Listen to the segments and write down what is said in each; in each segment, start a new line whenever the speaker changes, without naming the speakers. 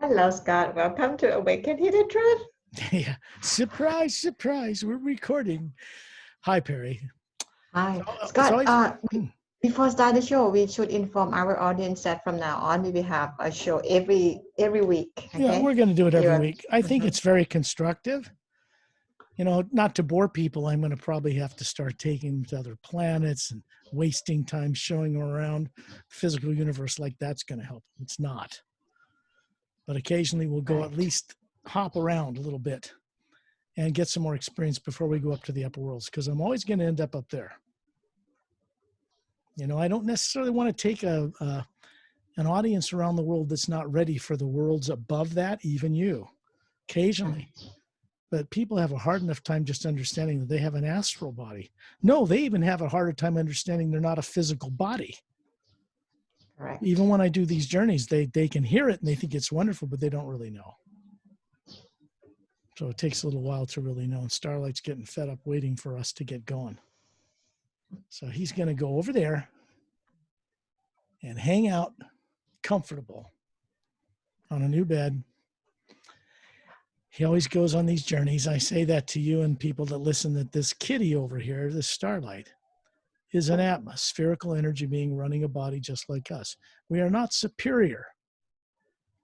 Hello, Scott. Welcome to Awaken Hidden Truth.
Yeah. Surprise, surprise. We're recording. Hi, Perry.
Hi,
It's
Scott.
always,
Before start the show, we should inform our audience that from now on we will have a show every week.
yeah,
Okay.
we're going to do it every
You're,
week. I think
Mhm.
it's very constructive. Not to bore people, I'm going to probably have to start taking them to other planets and wasting time showing them around physical universe like that's going to help. It's not. But occasionally we'll go at
Right.
least hop around a little bit and get some more experience before we go up to the upper worlds because I'm always going to end up there. I don't necessarily want to take an audience around the world that's not ready for the worlds above that, even you, occasionally. But people have a hard enough time just understanding that they have an astral body. No, they even have a harder time understanding they're not a physical body.
Correct.
Even when I do these journeys, they can hear it and they think it's wonderful, but they don't really know. So it takes a little while to really know. And Starlight's getting fed up waiting for us to get going. So he's going to go over there and hang out comfortable on a new bed. He always goes on these journeys. I say that to you and people that listen, that this kitty over here, this Starlight, is an atmospherical energy being running a body just like us. We are not superior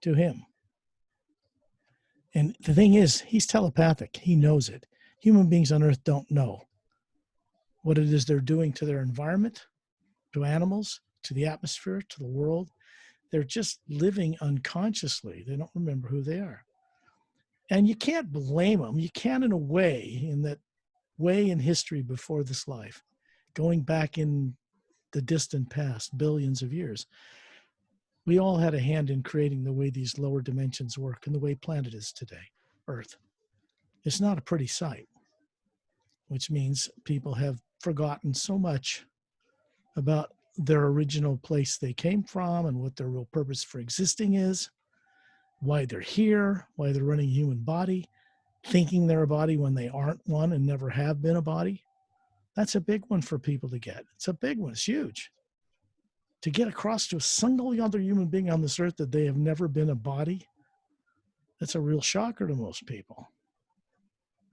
to him. And the thing is, he's telepathic. He knows it. Human beings on Earth don't know what it is they're doing to their environment, to animals, to the atmosphere, to the world. They're just living unconsciously. They don't remember who they are. And you can't blame them. You can in a way, in that way in history before this life, going back in the distant past, billions of years. We all had a hand in creating the way these lower dimensions work and the way planet is today, Earth. It's not a pretty sight, which means people have forgotten so much about their original place they came from and what their real purpose for existing is, why they're here, why they're running a human body, thinking they're a body when they aren't one and never have been a body. That's a big one for people to get. It's a big one. It's huge. To get across to a single other human being on this earth that they have never been a body, that's a real shocker to most people.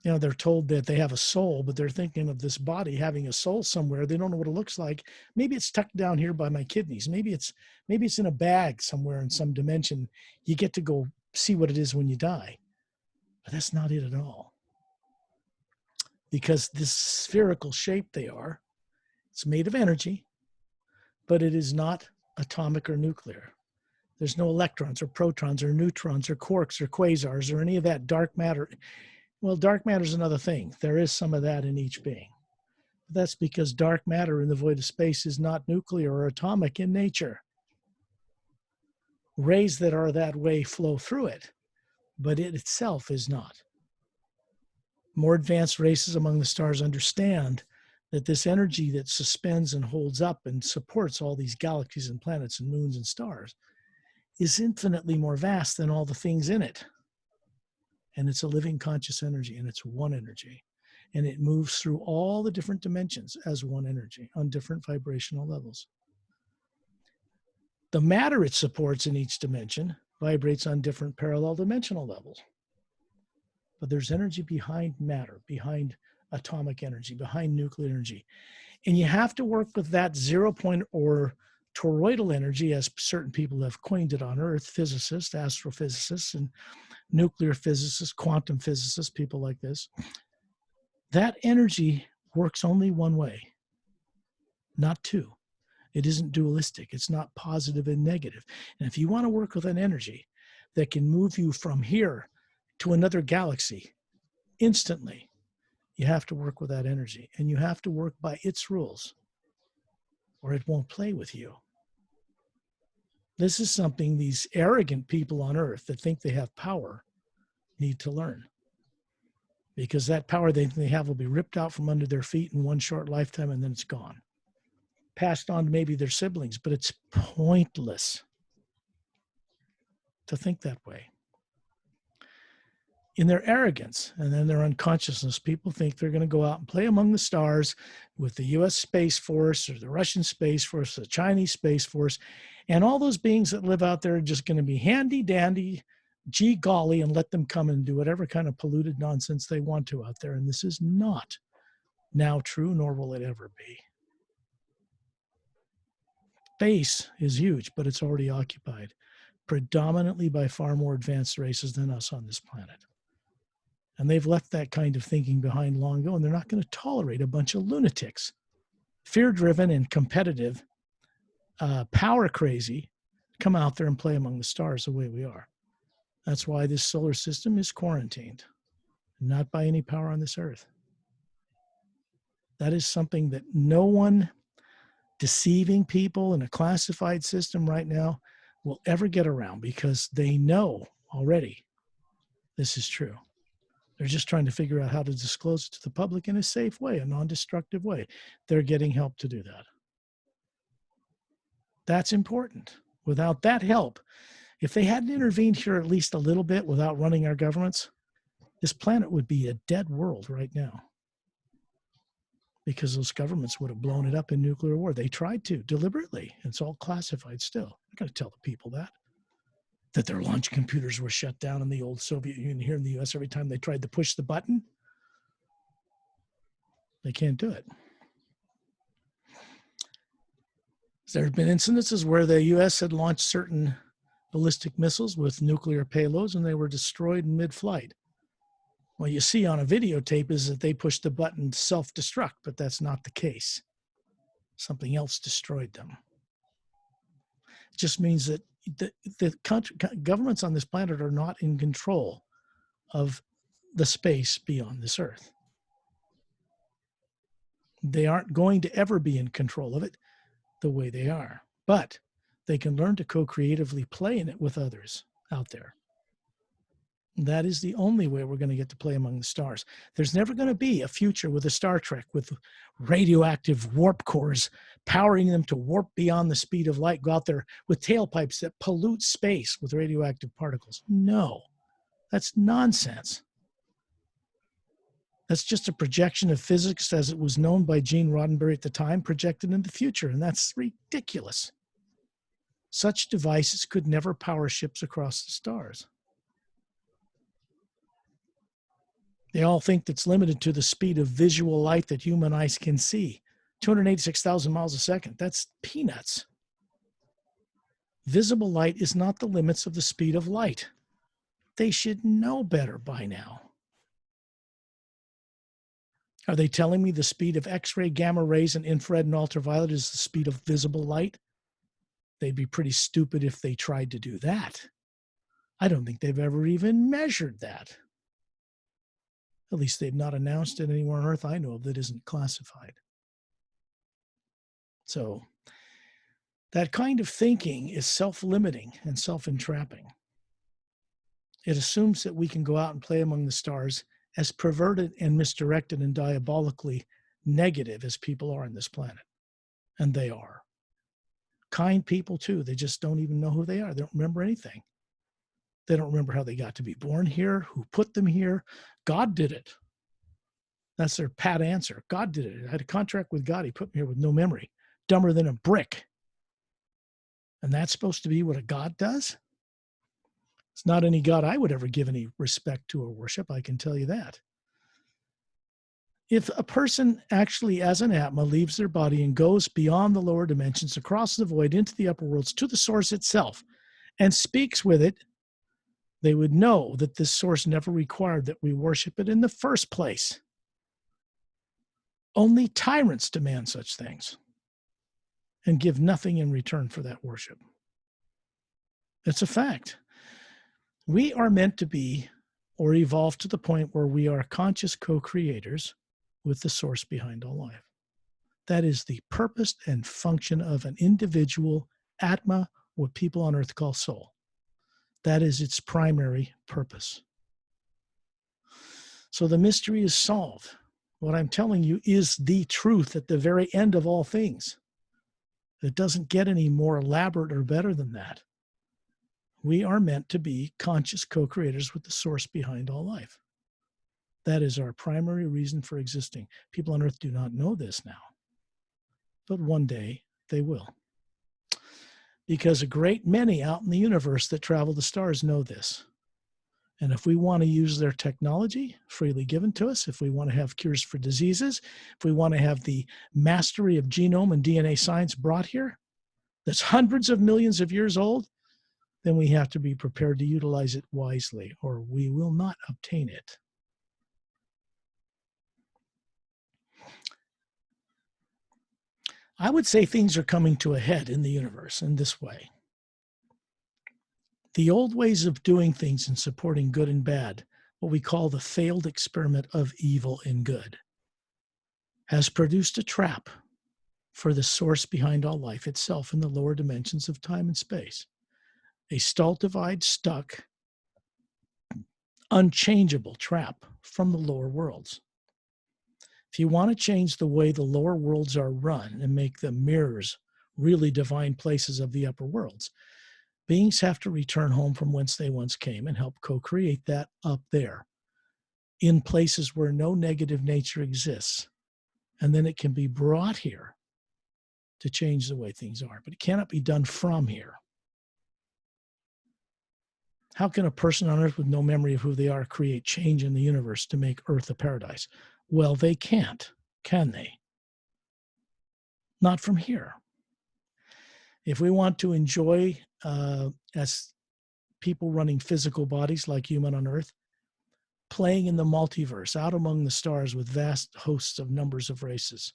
They're told that they have a soul, but they're thinking of this body having a soul somewhere. They don't know what it looks like. Maybe it's tucked down here by my kidneys. Maybe it's in a bag somewhere in some dimension. You get to go see what it is when you die. But that's not it at all. Because this spherical shape they are, it's made of energy, but it is not atomic or nuclear. There's no electrons or protons or neutrons or quarks or quasars or any of that dark matter. Well, dark matter is another thing. There is some of that in each being. That's because dark matter in the void of space is not nuclear or atomic in nature. Rays that are that way flow through it, but it itself is not. More advanced races among the stars understand that this energy that suspends and holds up and supports all these galaxies and planets and moons and stars is infinitely more vast than all the things in it. And it's a living conscious energy, and it's one energy. And it moves through all the different dimensions as one energy on different vibrational levels. The matter it supports in each dimension vibrates on different parallel dimensional levels. But there's energy behind matter, behind atomic energy, behind nuclear energy. And you have to work with that 0 point or toroidal energy, as certain people have coined it on Earth, physicists, astrophysicists, and nuclear physicists, quantum physicists, people like this. That energy works only one way, not two. It isn't dualistic. It's not positive and negative. And if you want to work with an energy that can move you from here to another galaxy instantly, you have to work with that energy, and you have to work by its rules, or it won't play with you. This is something these arrogant people on Earth that think they have power need to learn, because that power they have will be ripped out from under their feet in one short lifetime, and then it's gone, passed on to maybe their siblings. But it's pointless to think that way. In their arrogance and then their unconsciousness, people think they're going to go out and play among the stars with the US Space Force or the Russian Space Force, the Chinese Space Force, and all those beings that live out there are just going to be handy dandy, gee golly, and let them come and do whatever kind of polluted nonsense they want to out there. And this is not now true, nor will it ever be. Space is huge, but it's already occupied predominantly by far more advanced races than us on this planet. And they've left that kind of thinking behind long ago, and they're not going to tolerate a bunch of lunatics, fear-driven and competitive, power crazy, come out there and play among the stars the way we are. That's why this solar system is quarantined, not by any power on this earth. That is something that no one deceiving people in a classified system right now will ever get around, because they know already this is true. They're just trying to figure out how to disclose it to the public in a safe way, a non-destructive way. They're getting help to do that. That's important. Without that help, if they hadn't intervened here at least a little bit without running our governments, this planet would be a dead world right now, because those governments would have blown it up in nuclear war. They tried to deliberately. It's all classified still. I'm going to tell the people that their launch computers were shut down in the old Soviet Union here in the US every time they tried to push the button. They can't do it. There have been incidences where the US had launched certain ballistic missiles with nuclear payloads and they were destroyed in mid-flight. What you see on a videotape is that they pushed the button to self-destruct, but that's not the case. Something else destroyed them. It just means that the governments on this planet are not in control of the space beyond this earth. They aren't going to ever be in control of it the way they are, but they can learn to co-creatively play in it with others out there. That is the only way we're going to get to play among the stars. There's never going to be a future with a Star Trek with radioactive warp cores powering them to warp beyond the speed of light, go out there with tailpipes that pollute space with radioactive particles. No, that's nonsense. That's just a projection of physics as it was known by Gene Roddenberry at the time, projected in the future, and that's ridiculous. Such devices could never power ships across the stars. They all think that's limited to the speed of visual light that human eyes can see. 286,000 miles a second. That's peanuts. Visible light is not the limits of the speed of light. They should know better by now. Are they telling me the speed of X-ray, gamma rays, and infrared and ultraviolet is the speed of visible light? They'd be pretty stupid if they tried to do that. I don't think they've ever even measured that. At least they've not announced it anywhere on Earth I know of that isn't classified. So that kind of thinking is self-limiting and self-entrapping. It assumes that we can go out and play among the stars as perverted and misdirected and diabolically negative as people are on this planet. And they are. Kind people too. They just don't even know who they are. They don't remember anything. They don't remember how they got to be born here, who put them here. God did it. That's their pat answer. God did it. I had a contract with God. He put me here with no memory. Dumber than a brick. And that's supposed to be what a God does? It's not any God I would ever give any respect to or worship, I can tell you that. If a person actually, as an Atma, leaves their body and goes beyond the lower dimensions, across the void, into the upper worlds, to the source itself, and speaks with it, they would know that this source never required that we worship it in the first place. Only tyrants demand such things and give nothing in return for that worship. It's a fact. We are meant to be or evolve to the point where we are conscious co-creators with the source behind all life. That is the purpose and function of an individual Atma, what people on earth call soul. That is its primary purpose. So the mystery is solved. What I'm telling you is the truth at the very end of all things. It doesn't get any more elaborate or better than that. We are meant to be conscious co-creators with the source behind all life. That is our primary reason for existing. People on earth do not know this now, but one day they will. Because a great many out in the universe that travel the stars know this. And if we want to use their technology freely given to us, if we want to have cures for diseases, if we want to have the mastery of genome and DNA science brought here, that's hundreds of millions of years old, then we have to be prepared to utilize it wisely, or we will not obtain it. I would say things are coming to a head in the universe in this way. The old ways of doing things and supporting good and bad, what we call the failed experiment of evil and good, has produced a trap for the source behind all life itself in the lower dimensions of time and space. A stultified, stuck, unchangeable trap from the lower worlds. If you want to change the way the lower worlds are run and make them mirrors, really divine places of the upper worlds, beings have to return home from whence they once came and help co-create that up there in places where no negative nature exists. And then it can be brought here to change the way things are. But it cannot be done from here. How can a person on Earth with no memory of who they are create change in the universe to make Earth a paradise? Well, they can't, can they? Not from here. If we want to enjoy, as people running physical bodies like human on Earth, playing in the multiverse, out among the stars with vast hosts of numbers of races,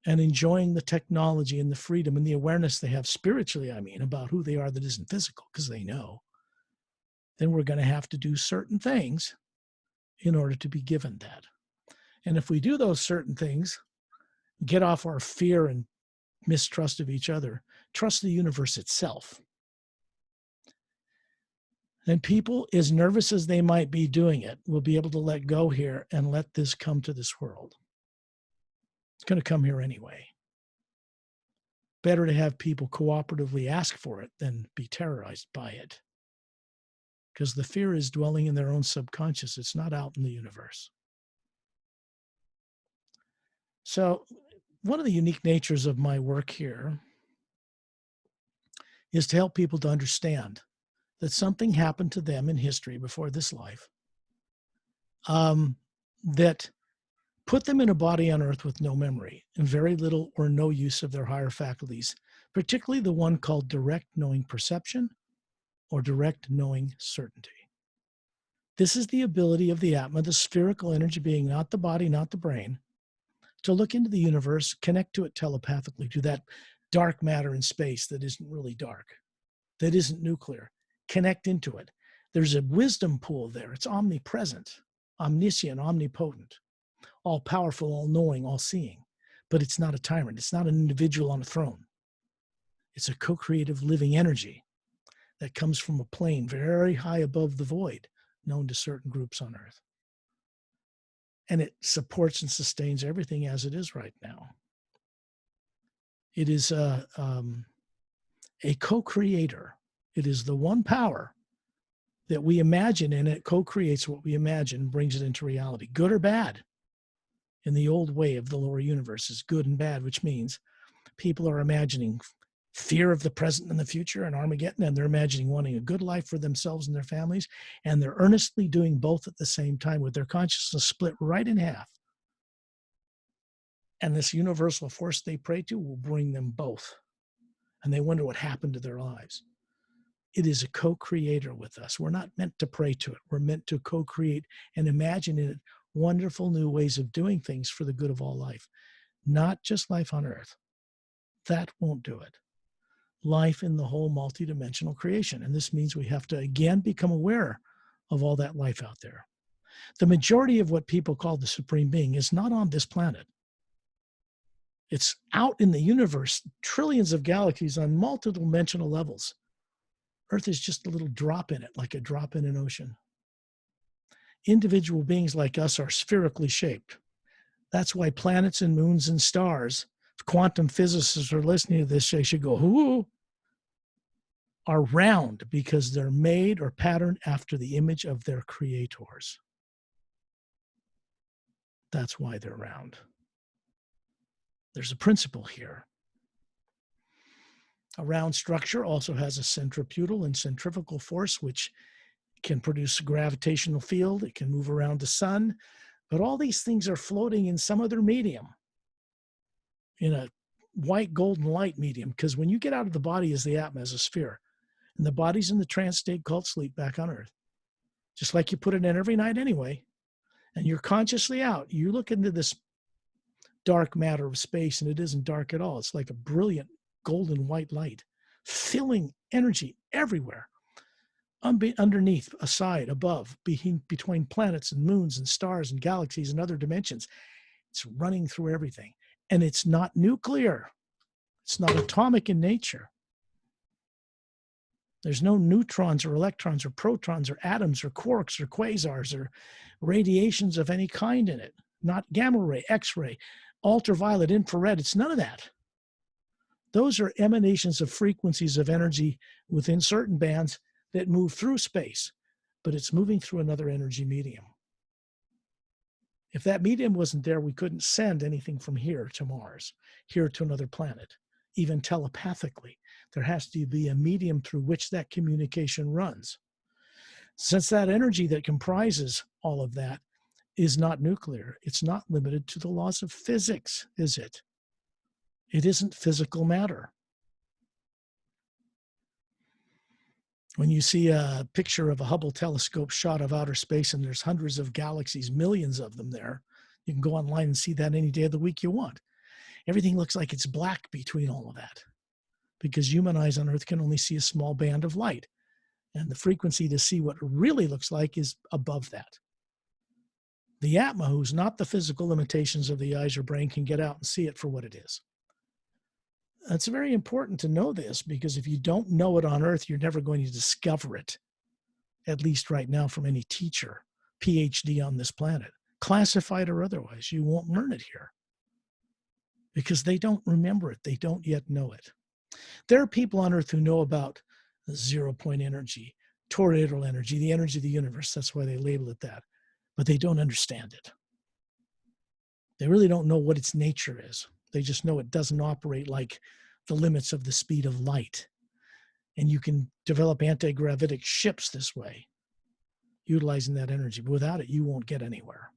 and enjoying the technology and the freedom and the awareness they have spiritually, about who they are that isn't physical, because they know, then we're going to have to do certain things in order to be given that. And if we do those certain things, get off our fear and mistrust of each other, trust the universe itself, then people, as nervous as they might be doing it, will be able to let go here and let this come to this world. It's going to come here anyway. Better to have people cooperatively ask for it than be terrorized by it. Because the fear is dwelling in their own subconscious. It's not out in the universe. So one of the unique natures of my work here is to help people to understand that something happened to them in history before this life that put them in a body on Earth with no memory and very little or no use of their higher faculties, particularly the one called direct knowing perception or direct knowing certainty. This is the ability of the Atma, the spherical energy being, not the body, not the brain, to look into the universe, connect to it telepathically, to that dark matter in space that isn't really dark, that isn't nuclear. Connect into it. There's a wisdom pool there. It's omnipresent, omniscient, omnipotent, all-powerful, all-knowing, all-seeing. But it's not a tyrant. It's not an individual on a throne. It's a co-creative living energy that comes from a plane very high above the void, known to certain groups on Earth. And it supports and sustains everything as it is right now. It is a co-creator. It is the one power that we imagine, and it co-creates what we imagine, brings it into reality, good or bad. In the old way of the lower universe is good and bad, which means people are imagining fear of the present and the future and Armageddon, and they're imagining wanting a good life for themselves and their families, and they're earnestly doing both at the same time with their consciousness split right in half. And this universal force they pray to will bring them both. And they wonder what happened to their lives. It is a co-creator with us. We're not meant to pray to it. We're meant to co-create and imagine in it wonderful new ways of doing things for the good of all life. Not just life on Earth. That won't do it. Life in the whole multidimensional creation. And this means we have to again become aware of all that life out there. The majority of what people call the Supreme Being is not on this planet. It's out in the universe, trillions of galaxies on multidimensional levels. Earth is just a little drop in it, like a drop in an ocean. Individual beings like us are spherically shaped. That's why planets and moons and stars, if quantum physicists are listening to this, they should go, ooh, are round because they're made or patterned after the image of their creators. That's why they're round. There's a principle here. A round structure also has a centripetal and centrifugal force, which can produce a gravitational field. It can move around the sun. But all these things are floating in some other medium, in a white golden light medium. Because when you get out of the body as the Atma, as a sphere, and the body's in the trance state called sleep back on Earth, just like you put it in every night anyway, and you're consciously out, you look into this dark matter of space, and it isn't dark at all. It's like a brilliant golden white light, filling energy everywhere, underneath, aside, above, between planets and moons and stars and galaxies and other dimensions. It's running through everything. And it's not nuclear. It's not atomic in nature. There's no neutrons or electrons or protons or atoms or quarks or quasars or radiations of any kind in it. Not gamma ray, X-ray, ultraviolet, infrared. It's none of that. Those are emanations of frequencies of energy within certain bands that move through space, but it's moving through another energy medium. If that medium wasn't there, we couldn't send anything from here to Mars, here to another planet, even telepathically. There has to be a medium through which that communication runs. Since that energy that comprises all of that is not nuclear, it's not limited to the laws of physics, is it? It isn't physical matter. When you see a picture of a Hubble telescope shot of outer space and there's hundreds of galaxies, millions of them there, you can go online and see that any day of the week you want. Everything looks like it's black between all of that because human eyes on Earth can only see a small band of light. And the frequency to see what it really looks like is above that. The Atma, who's not the physical limitations of the eyes or brain, can get out and see it for what it is. It's very important to know this because if you don't know it on Earth, you're never going to discover it, at least right now from any teacher, PhD on this planet, classified or otherwise. You won't learn it here because they don't remember it. They don't yet know it. There are people on Earth who know about zero-point energy, toroidal energy, the energy of the universe. That's why they label it that. But they don't understand it. They really don't know what its nature is. They just know it doesn't operate like the limits of the speed of light. And you can develop anti-gravitic ships this way, utilizing that energy. But without it, you won't get anywhere.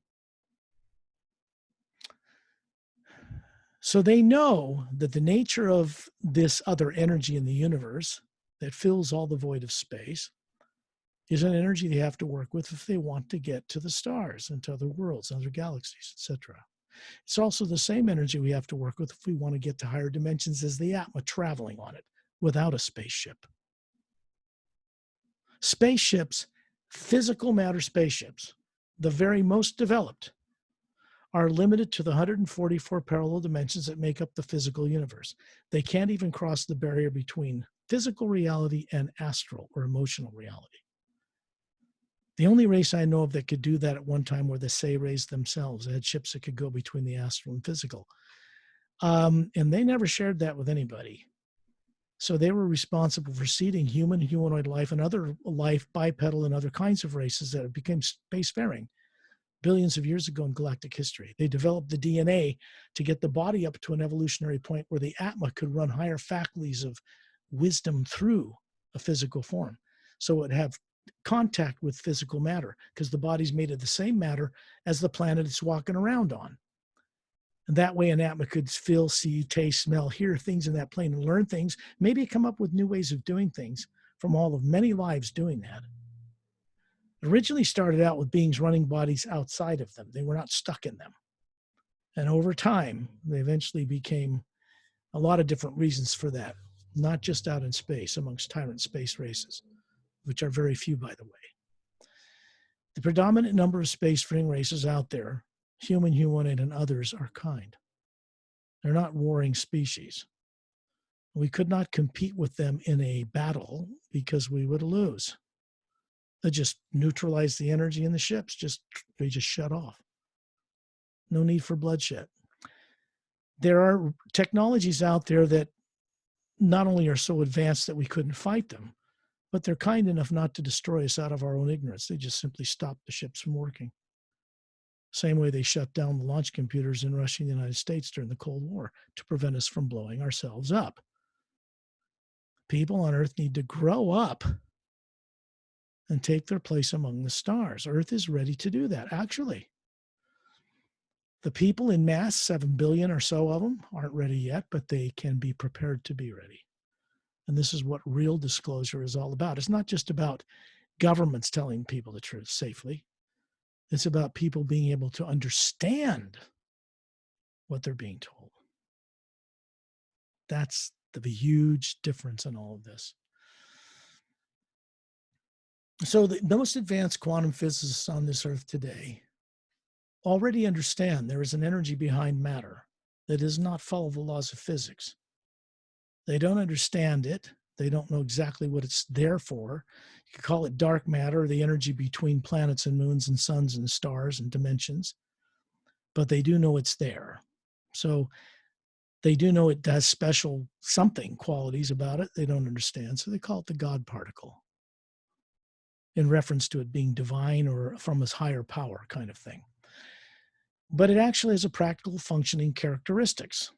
So they know that the nature of this other energy in the universe that fills all the void of space is an energy they have to work with if they want to get to the stars and to other worlds, other galaxies, etc. It's also the same energy we have to work with if we want to get to higher dimensions as the Atma traveling on it without a spaceship. Spaceships, physical matter spaceships, the very most developed, are limited to the 144 parallel dimensions that make up the physical universe. They can't even cross the barrier between physical reality and astral or emotional reality. The only race I know of that could do that at one time were the Say rays themselves. They had ships that could go between the astral and physical. And they never shared that with anybody. So they were responsible for seeding human, humanoid life, and other life, bipedal, and other kinds of races that became spacefaring billions of years ago in galactic history. They developed the DNA to get the body up to an evolutionary point where the Atma could run higher faculties of wisdom through a physical form. So it would have contact with physical matter because the body's made of the same matter as the planet it's walking around on. And that way an Atma could feel, see, taste, smell, hear things in that plane and learn things, maybe come up with new ways of doing things from all of many lives doing that. It originally started out with beings running bodies outside of them. They were not stuck in them. And over time, they eventually became a lot of different reasons for that, not just out in space amongst tyrant space races, which are very few, by the way. The predominant number of spacefaring races out there, human, humanoid, and others, are kind. They're not warring species. We could not compete with them in a battle because we would lose. They just neutralize the energy in the ships. They just shut off. No need for bloodshed. There are technologies out there that not only are so advanced that we couldn't fight them, but they're kind enough not to destroy us out of our own ignorance. They just simply stop the ships from working. Same way they shut down the launch computers in Russia and the United States during the Cold War to prevent us from blowing ourselves up. People on Earth need to grow up and take their place among the stars. Earth is ready to do that. Actually, the people in mass, 7 billion or so of them, aren't ready yet, but they can be prepared to be ready. And this is what real disclosure is all about. It's not just about governments telling people the truth safely. It's about people being able to understand what they're being told. That's the huge difference in all of this. So the most advanced quantum physicists on this earth today already understand there is an energy behind matter that does not follow the laws of physics. They don't understand it. They don't know exactly what it's there for. You could call it dark matter, the energy between planets and moons and suns and stars and dimensions, but they do know it's there. So they do know it has special something qualities about it they don't understand. So they call it the God particle, in reference to it being divine or from a higher power kind of thing. But it actually has a practical functioning characteristics.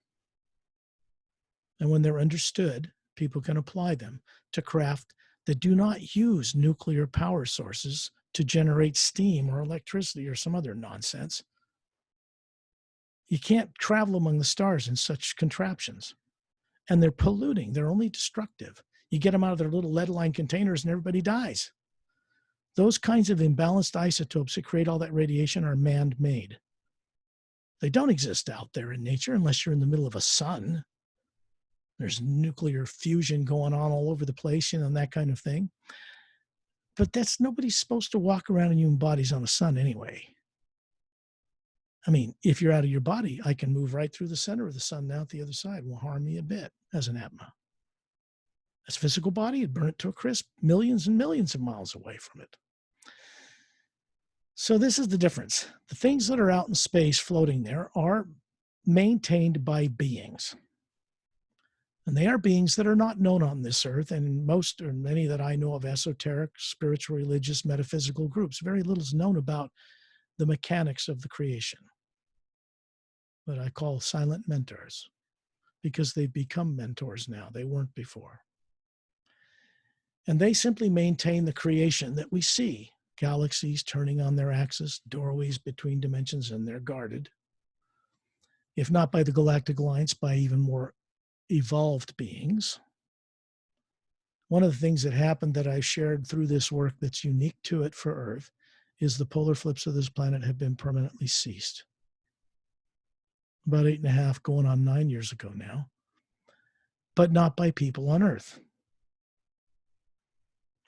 And when they're understood, people can apply them to craft that do not use nuclear power sources to generate steam or electricity or some other nonsense. You can't travel among the stars in such contraptions. And they're polluting. They're only destructive. You get them out of their little lead-lined containers and everybody dies. Those kinds of imbalanced isotopes that create all that radiation are man-made. They don't exist out there in nature unless you're in the middle of a sun. There's nuclear fusion going on all over the place, and that kind of thing. But nobody's supposed to walk around in human bodies on the sun anyway. I mean, if you're out of your body, I can move right through the center of the sun now at the other side. It won't harm me a bit as an Atma. As a physical body, it'd burn it to a crisp, millions and millions of miles away from it. So this is the difference. The things that are out in space floating there are maintained by beings. And they are beings that are not known on this earth, and most or many that I know of esoteric, spiritual, religious, metaphysical groups, very little is known about the mechanics of the creation. What I call silent mentors, because they've become mentors now. They weren't before. And they simply maintain the creation that we see. Galaxies turning on their axis, doorways between dimensions, and they're guarded. If not by the Galactic Alliance, by even more evolved beings. One of the things that happened that I shared through this work that's unique to it for Earth is the polar flips of this planet have been permanently ceased. About 8.5, going on 9 years ago now, but not by people on Earth.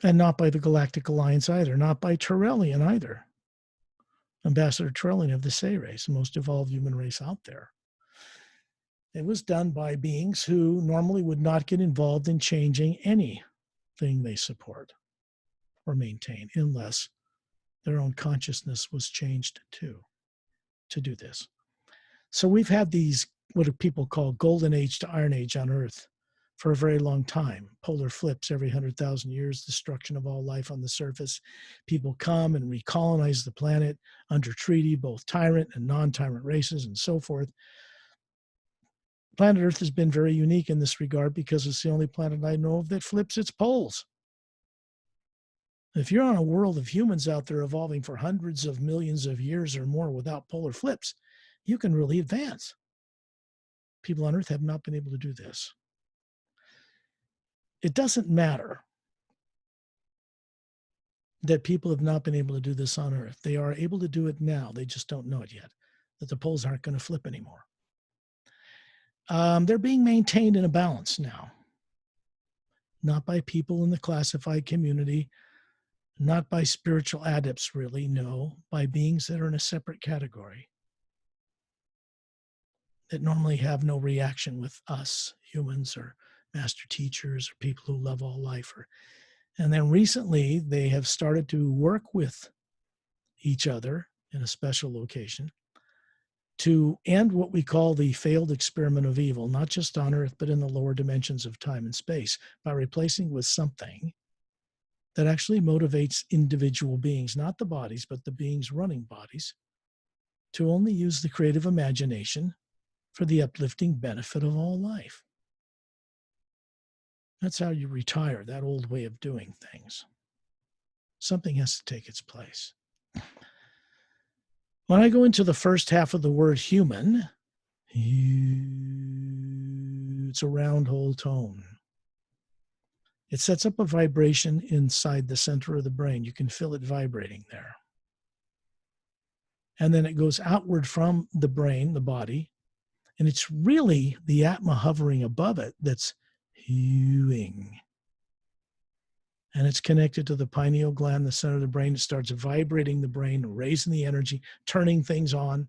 And not by the Galactic Alliance either, not by Turellian either. Ambassador Turellian of the Say race, the most evolved human race out there. It was done by beings who normally would not get involved in changing anything they support or maintain unless their own consciousness was changed too, to do this. So we've had these, what people call golden age to iron age on Earth for a very long time. Polar flips every 100,000 years, destruction of all life on the surface. People come and recolonize the planet under treaty, both tyrant and non-tyrant races and so forth. Planet Earth has been very unique in this regard because it's the only planet I know of that flips its poles. If you're on a world of humans out there evolving for hundreds of millions of years or more without polar flips, you can really advance. People on Earth have not been able to do this. It doesn't matter that people have not been able to do this on Earth. They are able to do it now. They just don't know it yet, that the poles aren't going to flip anymore. They're being maintained in a balance now, not by people in the classified community, not by spiritual adepts really, no, by beings that are in a separate category that normally have no reaction with us humans or master teachers or people who love all life. And then recently they have started to work with each other in a special location to end what we call the failed experiment of evil, not just on Earth, but in the lower dimensions of time and space, by replacing with something that actually motivates individual beings, not the bodies, but the beings running bodies, to only use the creative imagination for the uplifting benefit of all life. That's how you retire that old way of doing things. Something has to take its place. When I go into the first half of the word human, it's a round hole tone. It sets up a vibration inside the center of the brain. You can feel it vibrating there. And then it goes outward from the brain, the body, and it's really the Atma hovering above it that's hewing. And it's connected to the pineal gland, the center of the brain. It starts vibrating the brain, raising the energy, turning things on,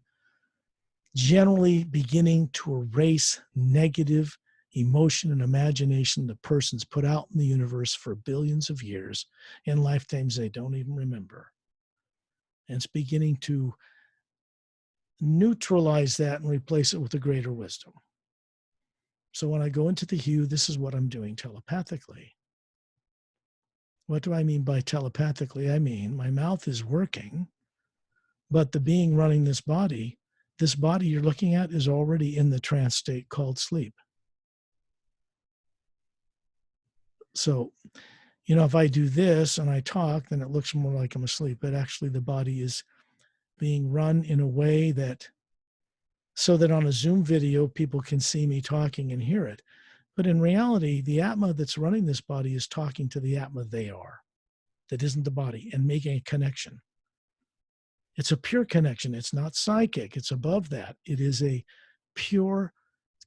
generally beginning to erase negative emotion and imagination the person's put out in the universe for billions of years in lifetimes they don't even remember. And it's beginning to neutralize that and replace it with a greater wisdom. So when I go into the hue, this is what I'm doing telepathically. What do I mean by telepathically? I mean my mouth is working, but the being running this body you're looking at is already in the trance state called sleep. So, if I do this and I talk, then it looks more like I'm asleep, but actually the body is being run in a way that, so that on a Zoom video, people can see me talking and hear it. But in reality, the Atma that's running this body is talking to the Atma they are, that isn't the body, and making a connection. It's a pure connection. It's not psychic. It's above that. It is a pure,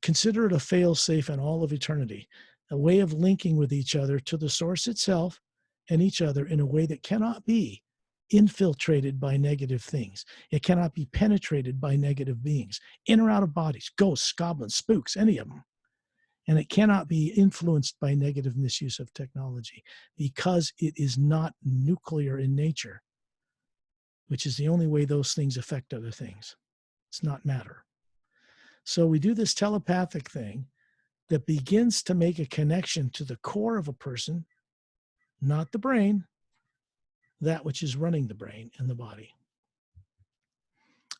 consider it a fail-safe in all of eternity, a way of linking with each other to the source itself and each other in a way that cannot be infiltrated by negative things. It cannot be penetrated by negative beings, in or out of bodies, ghosts, goblins, spooks, any of them. And it cannot be influenced by negative misuse of technology because it is not nuclear in nature, which is the only way those things affect other things. It's not matter. So we do this telepathic thing that begins to make a connection to the core of a person, not the brain, that which is running the brain and the body.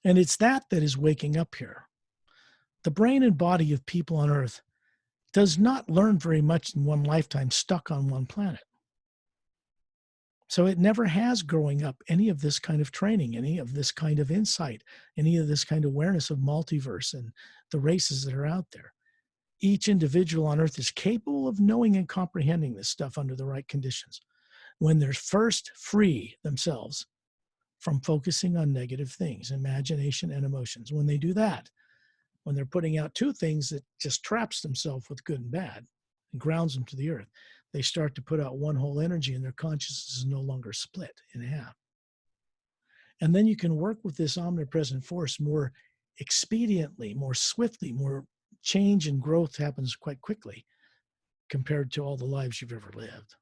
And it's that is waking up here. The brain and body of people on Earth does not learn very much in one lifetime stuck on one planet. So it never has growing up any of this kind of training, any of this kind of insight, any of this kind of awareness of multiverse and the races that are out there. Each individual on Earth is capable of knowing and comprehending this stuff under the right conditions. When they're first free themselves from focusing on negative things, imagination and emotions. When they do that, when they're putting out two things that just traps themselves with good and bad and grounds them to the earth, they start to put out one whole energy and their consciousness is no longer split in half. And then you can work with this omnipresent force more expediently, more swiftly, more change and growth happens quite quickly compared to all the lives you've ever lived.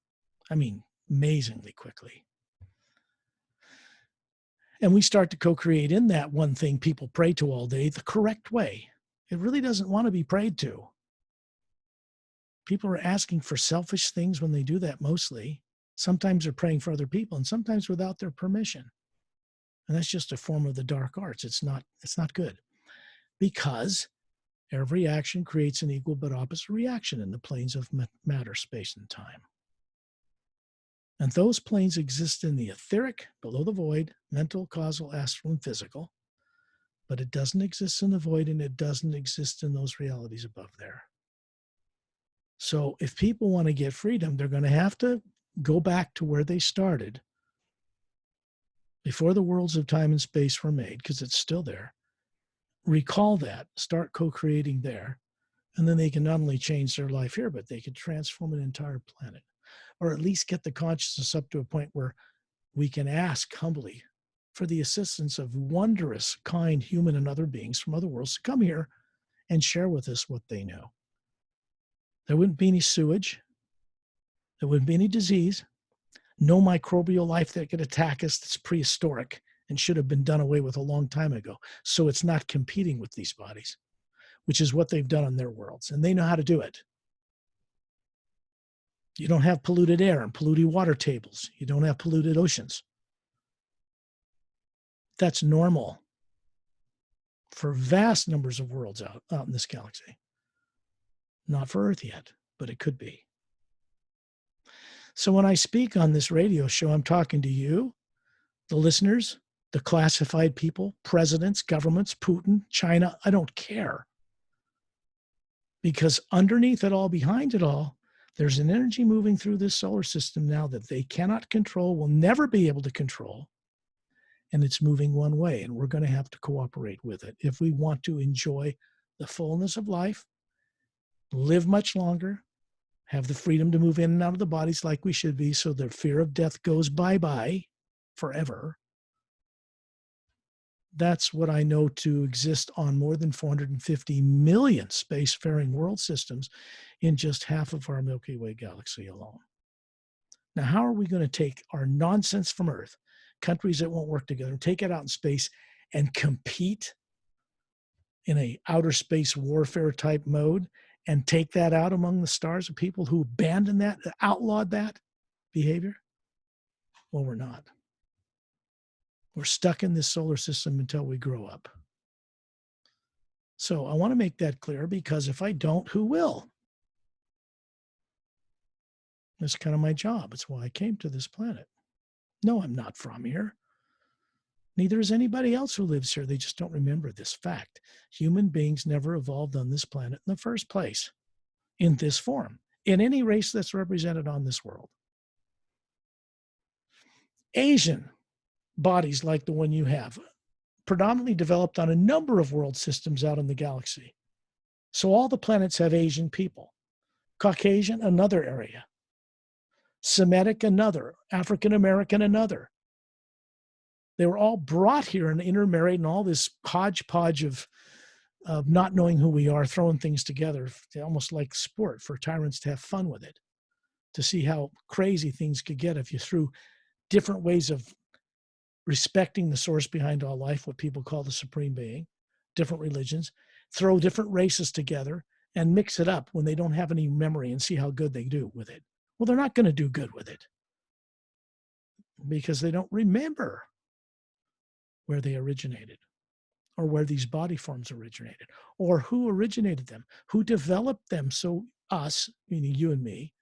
I mean, amazingly quickly. And we start to co-create in that one thing people pray to all day the correct way. It really doesn't want to be prayed to. People are asking for selfish things when they do that mostly. Sometimes they're praying for other people and sometimes without their permission. And that's just a form of the dark arts. It's not good. Because every action creates an equal but opposite reaction in the planes of matter, space, and time. And those planes exist in the etheric, below the void, mental, causal, astral, and physical. But it doesn't exist in the void and it doesn't exist in those realities above there. So if people want to get freedom, they're going to have to go back to where they started before the worlds of time and space were made, because it's still there. Recall that, start co-creating there, and then they can not only change their life here, but they can transform an entire planet, or at least get the consciousness up to a point where we can ask humbly for the assistance of wondrous, kind human and other beings from other worlds to come here and share with us what they know. There wouldn't be any sewage. There wouldn't be any disease. No microbial life that could attack us that's prehistoric and should have been done away with a long time ago. So it's not competing with these bodies, which is what they've done on their worlds. And they know how to do it. You don't have polluted air and polluted water tables. You don't have polluted oceans. That's normal for vast numbers of worlds out in this galaxy. Not for Earth yet, but it could be. So when I speak on this radio show, I'm talking to you, the listeners, the classified people, presidents, governments, Putin, China. I don't care. Because underneath it all, behind it all, there's an energy moving through this solar system now that they cannot control, will never be able to control. And it's moving one way. And we're going to have to cooperate with it if we want to enjoy the fullness of life, live much longer, have the freedom to move in and out of the bodies like we should be, so the fear of death goes bye-bye forever. That's what I know to exist on more than 450 million spacefaring world systems in just half of our Milky Way galaxy alone. Now, how are we going to take our nonsense from Earth, countries that won't work together, and take it out in space and compete in a outer space warfare type mode and take that out among the stars of people who abandoned that, outlawed that behavior? Well, we're not. We're stuck in this solar system until we grow up. So I want to make that clear, because if I don't, who will? That's kind of my job. It's why I came to this planet. No, I'm not from here. Neither is anybody else who lives here. They just don't remember this fact. Human beings never evolved on this planet in the first place, in this form, in any race that's represented on this world. Asian bodies like the one you have, predominantly developed on a number of world systems out in the galaxy. So all the planets have Asian people. Caucasian, another area. Semitic, another. African American, another. They were all brought here and intermarried, and all this hodgepodge of not knowing who we are, throwing things together, almost like sport for tyrants to have fun with it, to see how crazy things could get if you threw different ways of respecting the source behind all life, what people call the supreme being, different religions, throw different races together and mix it up when they don't have any memory, and see how good they do with it. Well, they're not going to do good with it because they don't remember where they originated, or where these body forms originated, or who originated them, who developed them, so us, meaning you and me,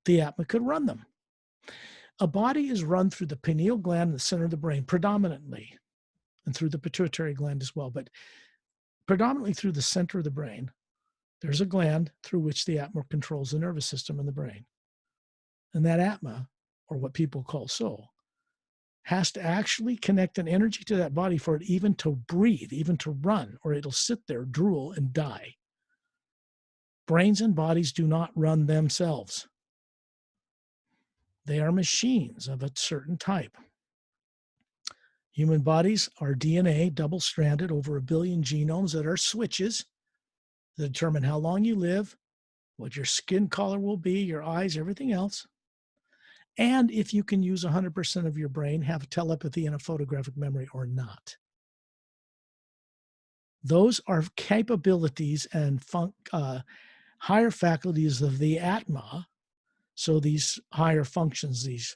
the Atma, could run them. A body is run through the pineal gland in the center of the brain predominantly, and through the pituitary gland as well, but predominantly through the center of the brain. There's a gland through which the Atma controls the nervous system in the brain. And that Atma, or what people call soul, has to actually connect an energy to that body for it even to breathe, even to run, or it'll sit there, drool, and die. Brains and bodies do not run themselves. They are machines of a certain type. Human bodies are DNA, double-stranded, over 1 billion genomes that are switches that determine how long you live, what your skin color will be, your eyes, everything else. And if you can use 100% of your brain, have telepathy and a photographic memory or not. Those are capabilities and higher faculties of the Atma. So these higher functions, these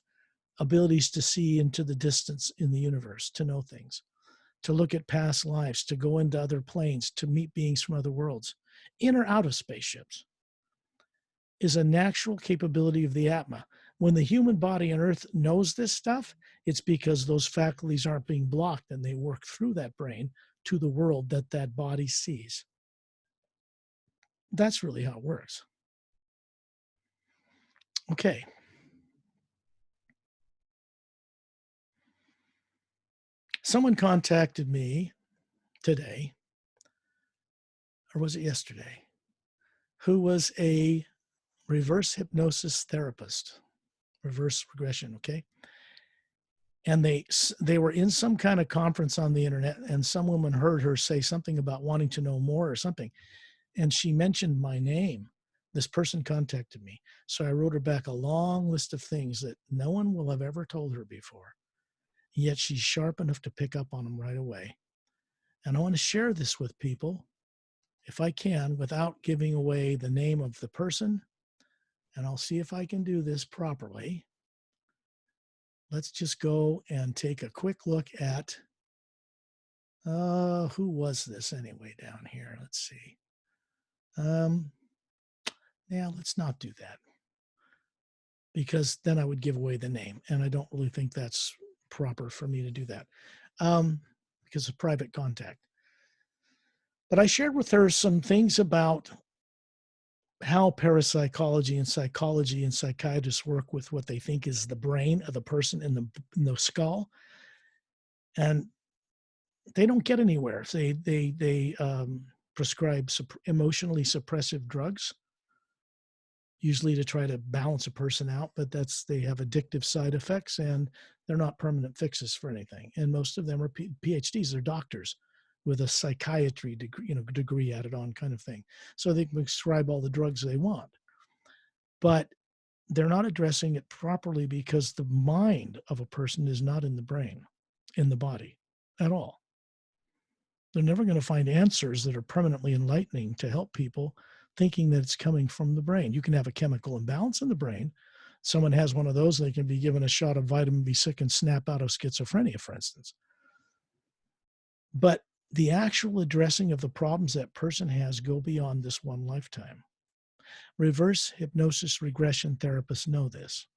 abilities to see into the distance in the universe, to know things, to look at past lives, to go into other planes, to meet beings from other worlds, in or out of spaceships, is a natural capability of the Atma. When the human body on Earth knows this stuff, it's because those faculties aren't being blocked, and they work through that brain to the world that that body sees. That's really how it works. Okay. Someone contacted me today, or was it yesterday, who was a reverse hypnosis therapist, reverse regression, okay? And they were in some kind of conference on the internet, and some woman heard her say something about wanting to know more or something. And she mentioned my name. This person contacted me. So I wrote her back a long list of things that no one will have ever told her before. Yet she's sharp enough to pick up on them right away. And I want to share this with people, if I can, without giving away the name of the person. And I'll see if I can do this properly. Let's just go and take a quick look at, who was this anyway down here? Let's see. Yeah, let's not do that. because then I would give away the name. And I don't really think that's proper for me to do that because of private contact. But I shared with her some things about how parapsychology and psychology and psychiatrists work with what they think is the brain of the person in the skull. And they don't get anywhere. They prescribe emotionally suppressive drugs, usually to try to balance a person out, but they have addictive side effects, and they're not permanent fixes for anything. And most of them are PhDs, they're doctors with a psychiatry degree added on kind of thing. So they can prescribe all the drugs they want. But they're not addressing it properly because the mind of a person is not in the brain, in the body at all. They're never going to find answers that are permanently enlightening to help people, thinking that it's coming from the brain. You can have a chemical imbalance in the brain. Someone has one of those, they can be given a shot of vitamin B6 and snap out of schizophrenia, for instance. But the actual addressing of the problems that person has go beyond this one lifetime. Reverse hypnosis regression therapists know this.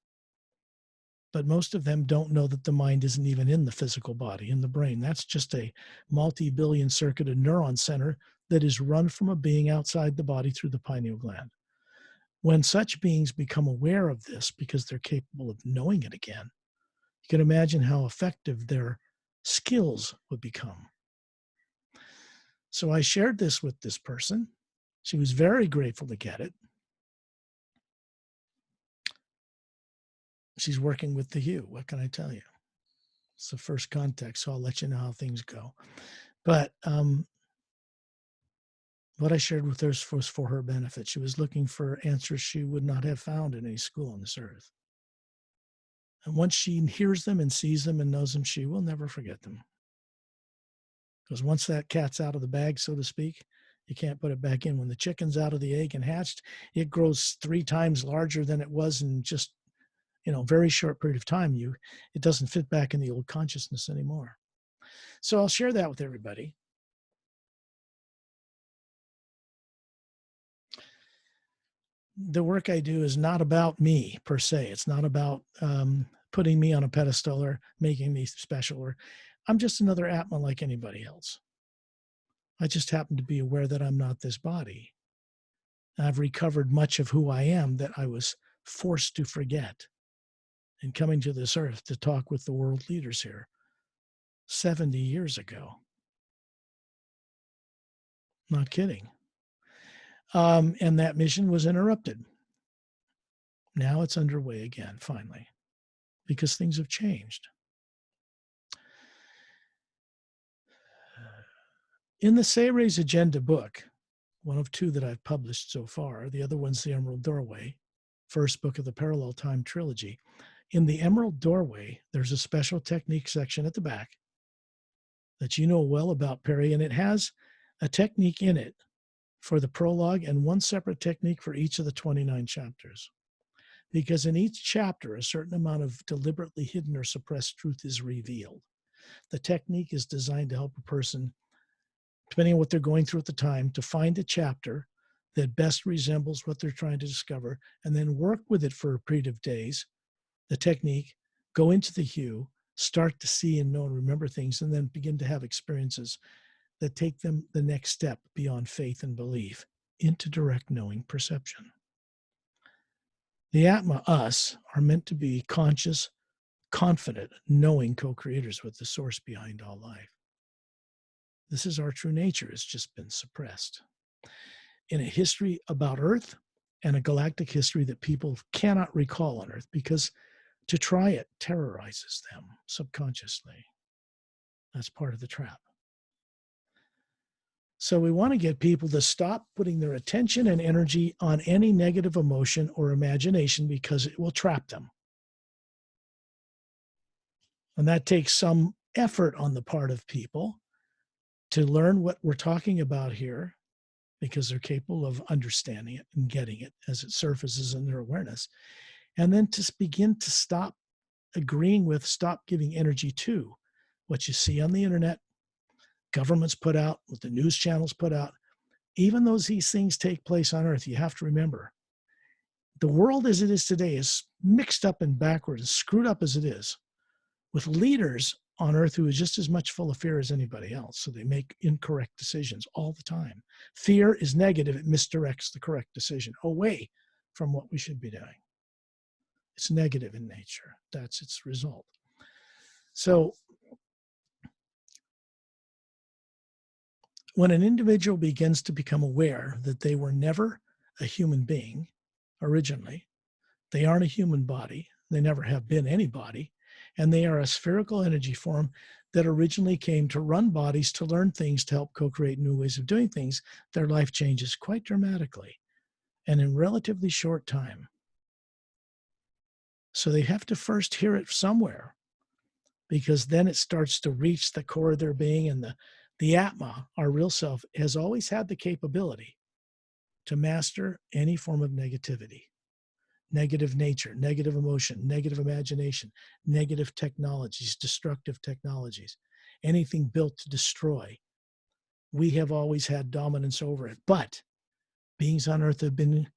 But most of them don't know that the mind isn't even in the physical body, in the brain. That's just a multi-billion circuited neuron center that is run from a being outside the body through the pineal gland. When such beings become aware of this, because they're capable of knowing it again, you can imagine how effective their skills would become. So I shared this with this person. She was very grateful to get it. She's working with the Hue. What can I tell you? It's the first contact, so I'll let you know how things go. But what I shared with her was for her benefit. She was looking for answers she would not have found in any school on this earth. And once she hears them and sees them and knows them, she will never forget them. Because once that cat's out of the bag, so to speak, you can't put it back in. When the chicken's out of the egg and hatched, it grows 3 times larger than it was in just very short period of time. It doesn't fit back in the old consciousness anymore. So I'll share that with everybody. The work I do is not about me per se. It's not about putting me on a pedestal or making me special. Or I'm just another Atma like anybody else. I just happen to be aware that I'm not this body. I've recovered much of who I am that I was forced to forget. And coming to this earth to talk with the world leaders here 70 years ago. Not kidding. And that mission was interrupted. Now it's underway again, finally, because things have changed. In the Sayre's Agenda book, one of 2 that I've published so far, the other one's The Emerald Doorway, first book of the Parallel Time Trilogy. In the Emerald Doorway, there's a special technique section at the back that you know well about, Perry, and it has a technique in it for the prologue and one separate technique for each of the 29 chapters. Because in each chapter, a certain amount of deliberately hidden or suppressed truth is revealed. The technique is designed to help a person, depending on what they're going through at the time, to find a chapter that best resembles what they're trying to discover, and then work with it for a period of days, the technique, go into the Hue, start to see and know and remember things, and then begin to have experiences that take them the next step beyond faith and belief into direct knowing perception. The Atma, us, are meant to be conscious, confident, knowing co-creators with the source behind all life. This is our true nature. It's just been suppressed. In a history about Earth and a galactic history that people cannot recall on Earth, because to try it terrorizes them subconsciously. That's part of the trap. So we want to get people to stop putting their attention and energy on any negative emotion or imagination, because it will trap them. And that takes some effort on the part of people to learn what we're talking about here, because they're capable of understanding it and getting it as it surfaces in their awareness. And then to begin to stop agreeing with, stop giving energy to what you see on the internet, governments put out, what the news channels put out. Even though these things take place on Earth, you have to remember, The world as it is today is mixed up and backwards, as screwed up as it is, with leaders on earth who is just as much full of fear as anybody else. So they make incorrect decisions all the time. Fear is negative. It misdirects the correct decision away from what we should be doing. It's negative in nature. That's its result. So when an individual begins to become aware that they were never a human being originally, they aren't a human body, they never have been any body, and they are a spherical energy form that originally came to run bodies, to learn things, to help co-create new ways of doing things, their life changes quite dramatically and in relatively short time. So they have to first hear it somewhere, because then it starts to reach the core of their being, and the Atma, our real self, has always had the capability to master any form of negativity. Negative nature, negative emotion, negative imagination, negative technologies, destructive technologies, anything built to destroy. We have always had dominance over it. But beings on earth have been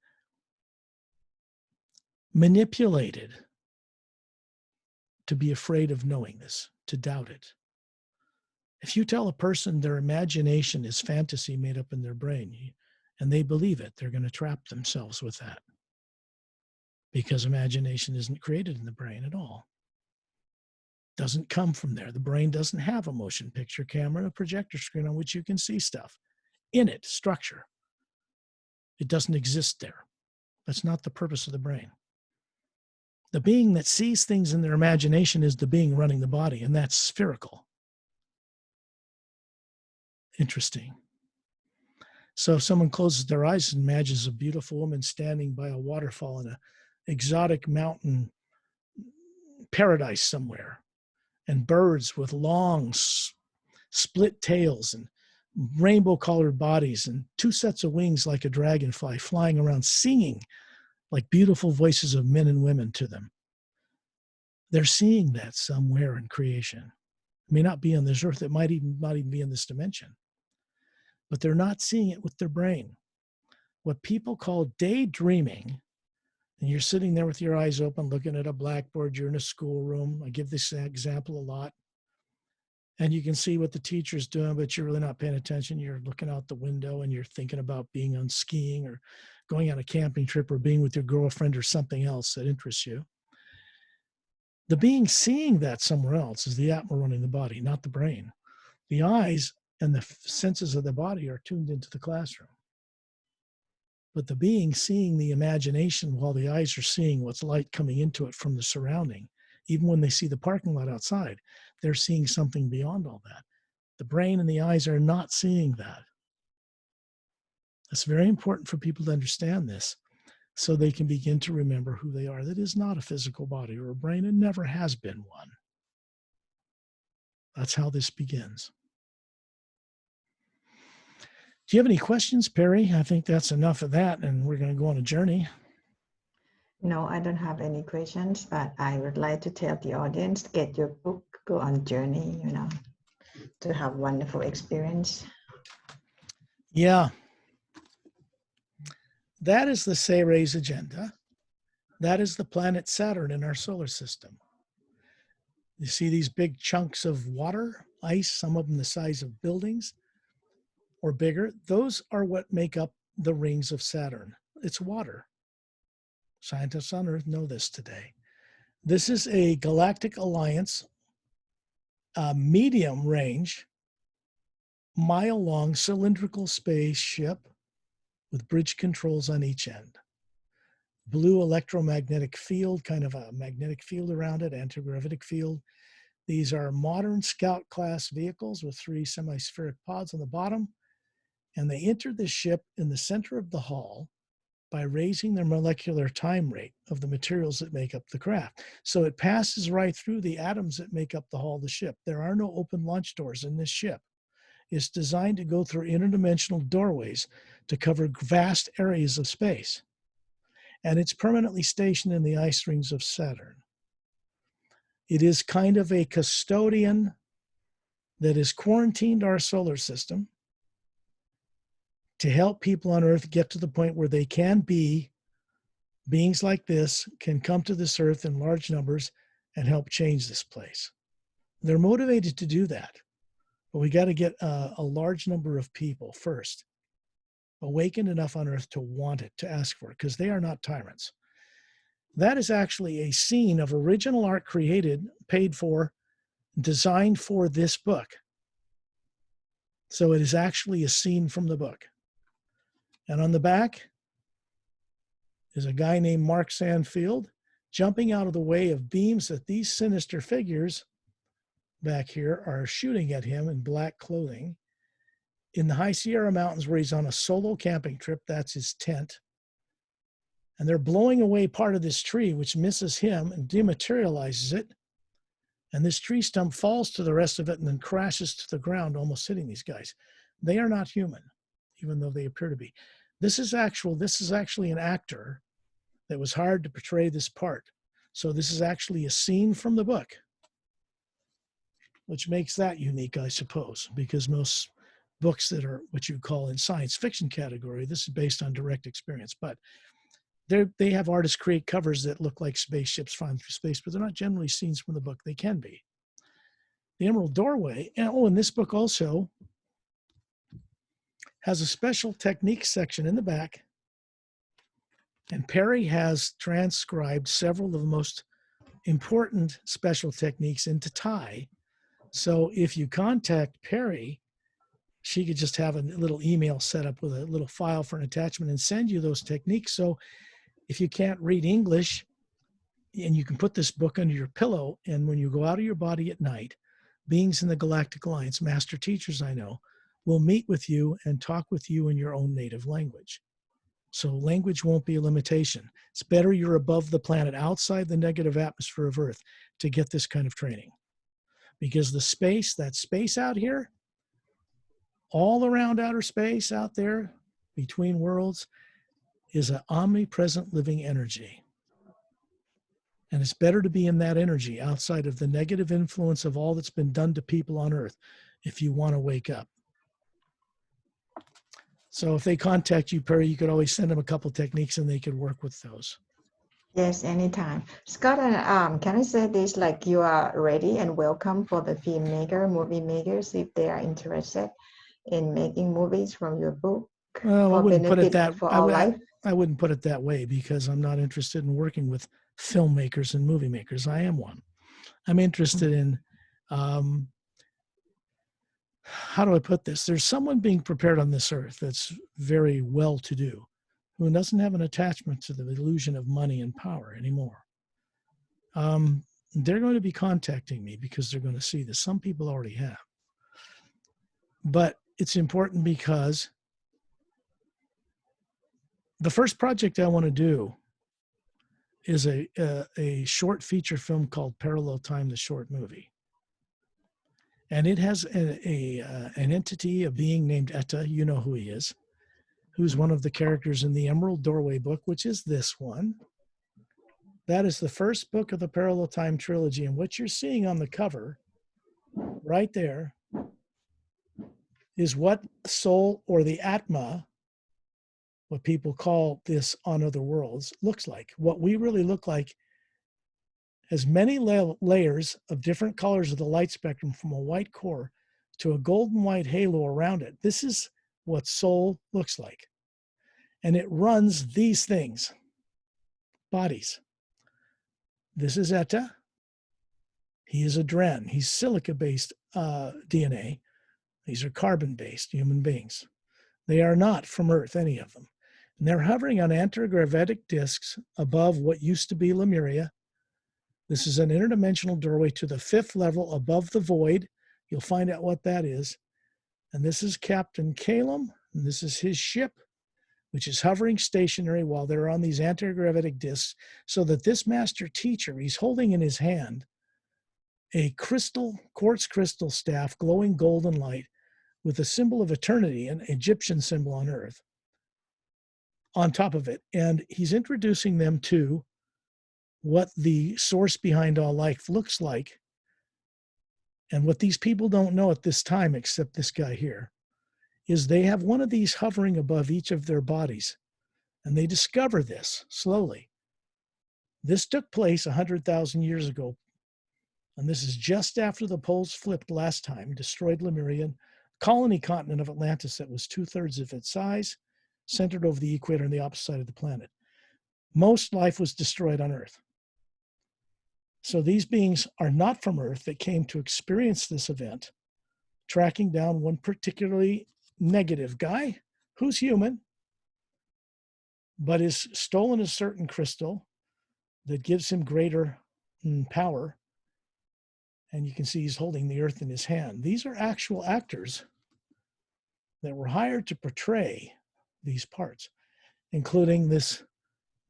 manipulated to be afraid of knowing this, to doubt it. If you tell a person their imagination is fantasy made up in their brain, and they believe it, they're going to trap themselves with that. Because imagination isn't created in the brain at all. Doesn't come from there. The brain doesn't have a motion picture camera, a projector screen on which you can see stuff. In it, structure. It doesn't exist there. That's not the purpose of the brain. The being that sees things in their imagination is the being running the body, and that's spherical. Interesting. So if someone closes their eyes and imagines a beautiful woman standing by a waterfall in an exotic mountain paradise somewhere, and birds with long split tails and rainbow-colored bodies and two sets of wings like a dragonfly flying around singing like beautiful voices of men and women to them. They're seeing that somewhere in creation. It may not be on this earth. It might even not even be in this dimension. But they're not seeing it with their brain. What people call daydreaming, and you're sitting there with your eyes open looking at a blackboard, you're in a schoolroom. I give this example a lot. And you can see what the teacher's doing, but you're really not paying attention. You're looking out the window and you're thinking about being on skiing or going on a camping trip or being with your girlfriend or something else that interests you. The being seeing that somewhere else is the Atma running the body, not the brain. The eyes and the senses of the body are tuned into the classroom. But the being seeing the imagination while the eyes are seeing what's light coming into it from the surrounding, even when they see the parking lot outside, they're seeing something beyond all that. The brain and the eyes are not seeing that. It's very important for people to understand this so they can begin to remember who they are. That is not a physical body or a brain. It never has been one. That's how this begins. Do you have any questions, Perry? I think that's enough of that, and we're going to go on a journey.
No, I don't have any questions, but I would like to tell the audience, get your book, go on journey, to have wonderful experience.
Yeah. That is the Ceres agenda. That is the planet Saturn in our solar system. You see these big chunks of water, ice, some of them the size of buildings or bigger. Those are what make up the rings of Saturn. It's water. Scientists on Earth know this today. This is a galactic alliance, medium range, mile-long cylindrical spaceship with bridge controls on each end. Blue electromagnetic field, kind of a magnetic field around it, antigravitic field. These are modern Scout class vehicles with 3 semispheric pods on the bottom. And they enter the ship in the center of the hull by raising their molecular time rate of the materials that make up the craft. So it passes right through the atoms that make up the hull of the ship. There are no open launch doors in this ship. It's designed to go through interdimensional doorways to cover vast areas of space. And it's permanently stationed in the ice rings of Saturn. It is kind of a custodian that has quarantined our solar system to help people on Earth get to the point where they can be beings like this can come to this earth in large numbers and help change this place. They're motivated to do that, but we got to get a large number of people first awakened enough on earth to want it, to ask for it, because they are not tyrants. That is actually a scene of original art created, paid for, designed for this book. So it is actually a scene from the book. And on the back is a guy named Mark Sandfield jumping out of the way of beams that these sinister figures back here are shooting at him in black clothing. In the High Sierra Mountains, where he's on a solo camping trip, that's his tent. And they're blowing away part of this tree, which misses him and dematerializes it. And this tree stump falls to the rest of it and then crashes to the ground, almost hitting these guys. They are not human, even though they appear to be. This is actually an actor that was hired to portray this part. So this is actually a scene from the book, which makes that unique, I suppose, because most books that are what you call in science fiction category, this is based on direct experience, but they have artists create covers that look like spaceships flying through space, but they're not generally scenes from the book. They can be. The Emerald Doorway, and this book also has a special technique section in the back, and Perry has transcribed several of the most important special techniques into Thai. So if you contact Perry, she could just have a little email set up with a little file for an attachment and send you those techniques. So if you can't read English, and you can put this book under your pillow, and when you go out of your body at night, beings in the Galactic Alliance, master teachers I know, will meet with you and talk with you in your own native language. So language won't be a limitation. It's better you're above the planet, outside the negative atmosphere of Earth, to get this kind of training. Because that space out here, all around outer space out there, between worlds, is an omnipresent living energy. And it's better to be in that energy outside of the negative influence of all that's been done to people on Earth if you want to wake up. So if they contact you, Perry, you could always send them a couple techniques and they could work with those.
Yes, anytime. Scott, can I say this, like you are ready and welcome for the movie makers, if they are interested in making movies from your book?
Well, I wouldn't put it that
for all life?
I wouldn't put it that way, because I'm not interested in working with filmmakers and movie makers. I am one. I'm interested in, how do I put this? There's someone being prepared on this earth that's very well-to-do, who doesn't have an attachment to the illusion of money and power anymore. They're going to be contacting me because they're going to see this. Some people already have. But it's important because the first project I want to do is a short feature film called Parallel Time, the short movie. And it has an entity, a being named Etta, you know who he is, who's one of the characters in the Emerald Doorway book, which is this one. That is the first book of the Parallel Time trilogy. And what you're seeing on the cover right there is what soul, or the Atma, what people call this on other worlds, looks like. What we really look like has many layers of different colors of the light spectrum, from a white core to a golden white halo around it. This is what soul looks like. And it runs these things, bodies. This is Etta. He is a Dren. He's silica-based DNA. These are carbon-based human beings. They are not from Earth, any of them. And they're hovering on antigravitic disks above what used to be Lemuria. This is an interdimensional doorway to the 5th level above the void. You'll find out what that is. And this is Captain Calum, and this is his ship, which is hovering stationary while they're on these antigravitic disks, so that this master teacher, he's holding in his hand a quartz crystal staff, glowing golden light, with a symbol of eternity, an Egyptian symbol on Earth, on top of it. And he's introducing them to what the source behind all life looks like. And what these people don't know at this time, except this guy here, is they have one of these hovering above each of their bodies. And they discover this slowly. This took place 100,000 years ago, and this is just after the poles flipped last time, destroyed Lemuria, colony continent of Atlantis that was 2/3 of its size, centered over the equator on the opposite side of the planet. Most life was destroyed on Earth. So these beings are not from Earth that came to experience this event, tracking down one particularly negative guy who's human, but has stolen a certain crystal that gives him greater power. And you can see he's holding the earth in his hand. These are actual actors that were hired to portray these parts, including this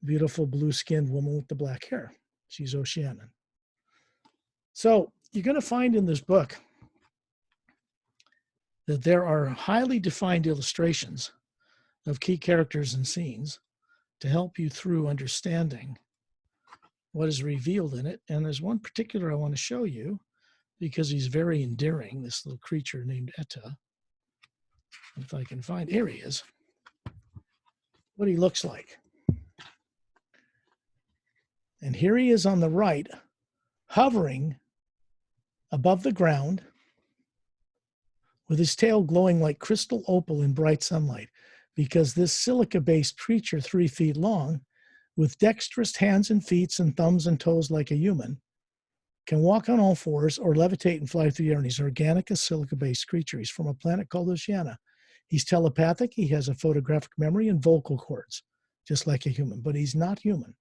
beautiful blue-skinned woman with the black hair. She's Oceana. So you're going to find in this book that there are highly defined illustrations of key characters and scenes to help you through understanding what is revealed in it. And there's one particular I want to show you because he's very endearing, this little creature named Etta. If I can find, here he is, what he looks like. And here he is on the right, hovering above the ground with his tail glowing like crystal opal in bright sunlight, because this silica-based creature, 3 feet long, with dexterous hands and feet and thumbs and toes like a human, can walk on all fours or levitate and fly through the air. And he's an organic, a silica-based creature. He's from a planet called Oceana. He's telepathic. He has a photographic memory and vocal cords, just like a human, but he's not human.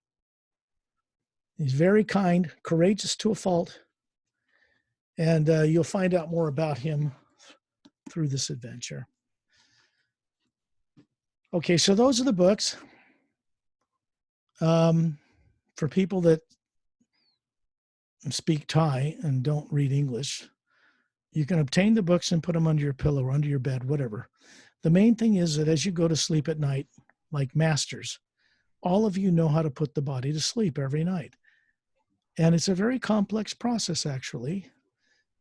He's very kind, courageous to a fault, and you'll find out more about him through this adventure. Okay, so those are the books. For people that speak Thai and don't read English, you can obtain the books and put them under your pillow or under your bed, whatever. The main thing is that as you go to sleep at night, like masters, all of you know how to put the body to sleep every night. And it's a very complex process, actually.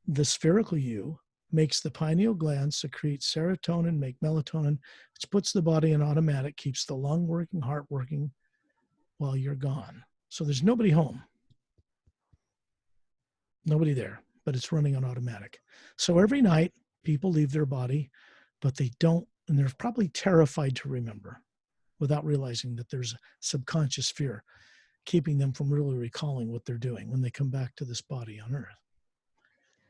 The spherical you makes the pineal gland secrete serotonin, make melatonin, which puts the body in automatic, keeps the lung working, heart working while you're gone. So there's nobody home. Nobody there, but it's running on automatic. So every night, people leave their body, but they don't, and they're probably terrified to remember without realizing that there's a subconscious fear keeping them from really recalling what they're doing when they come back to this body on Earth.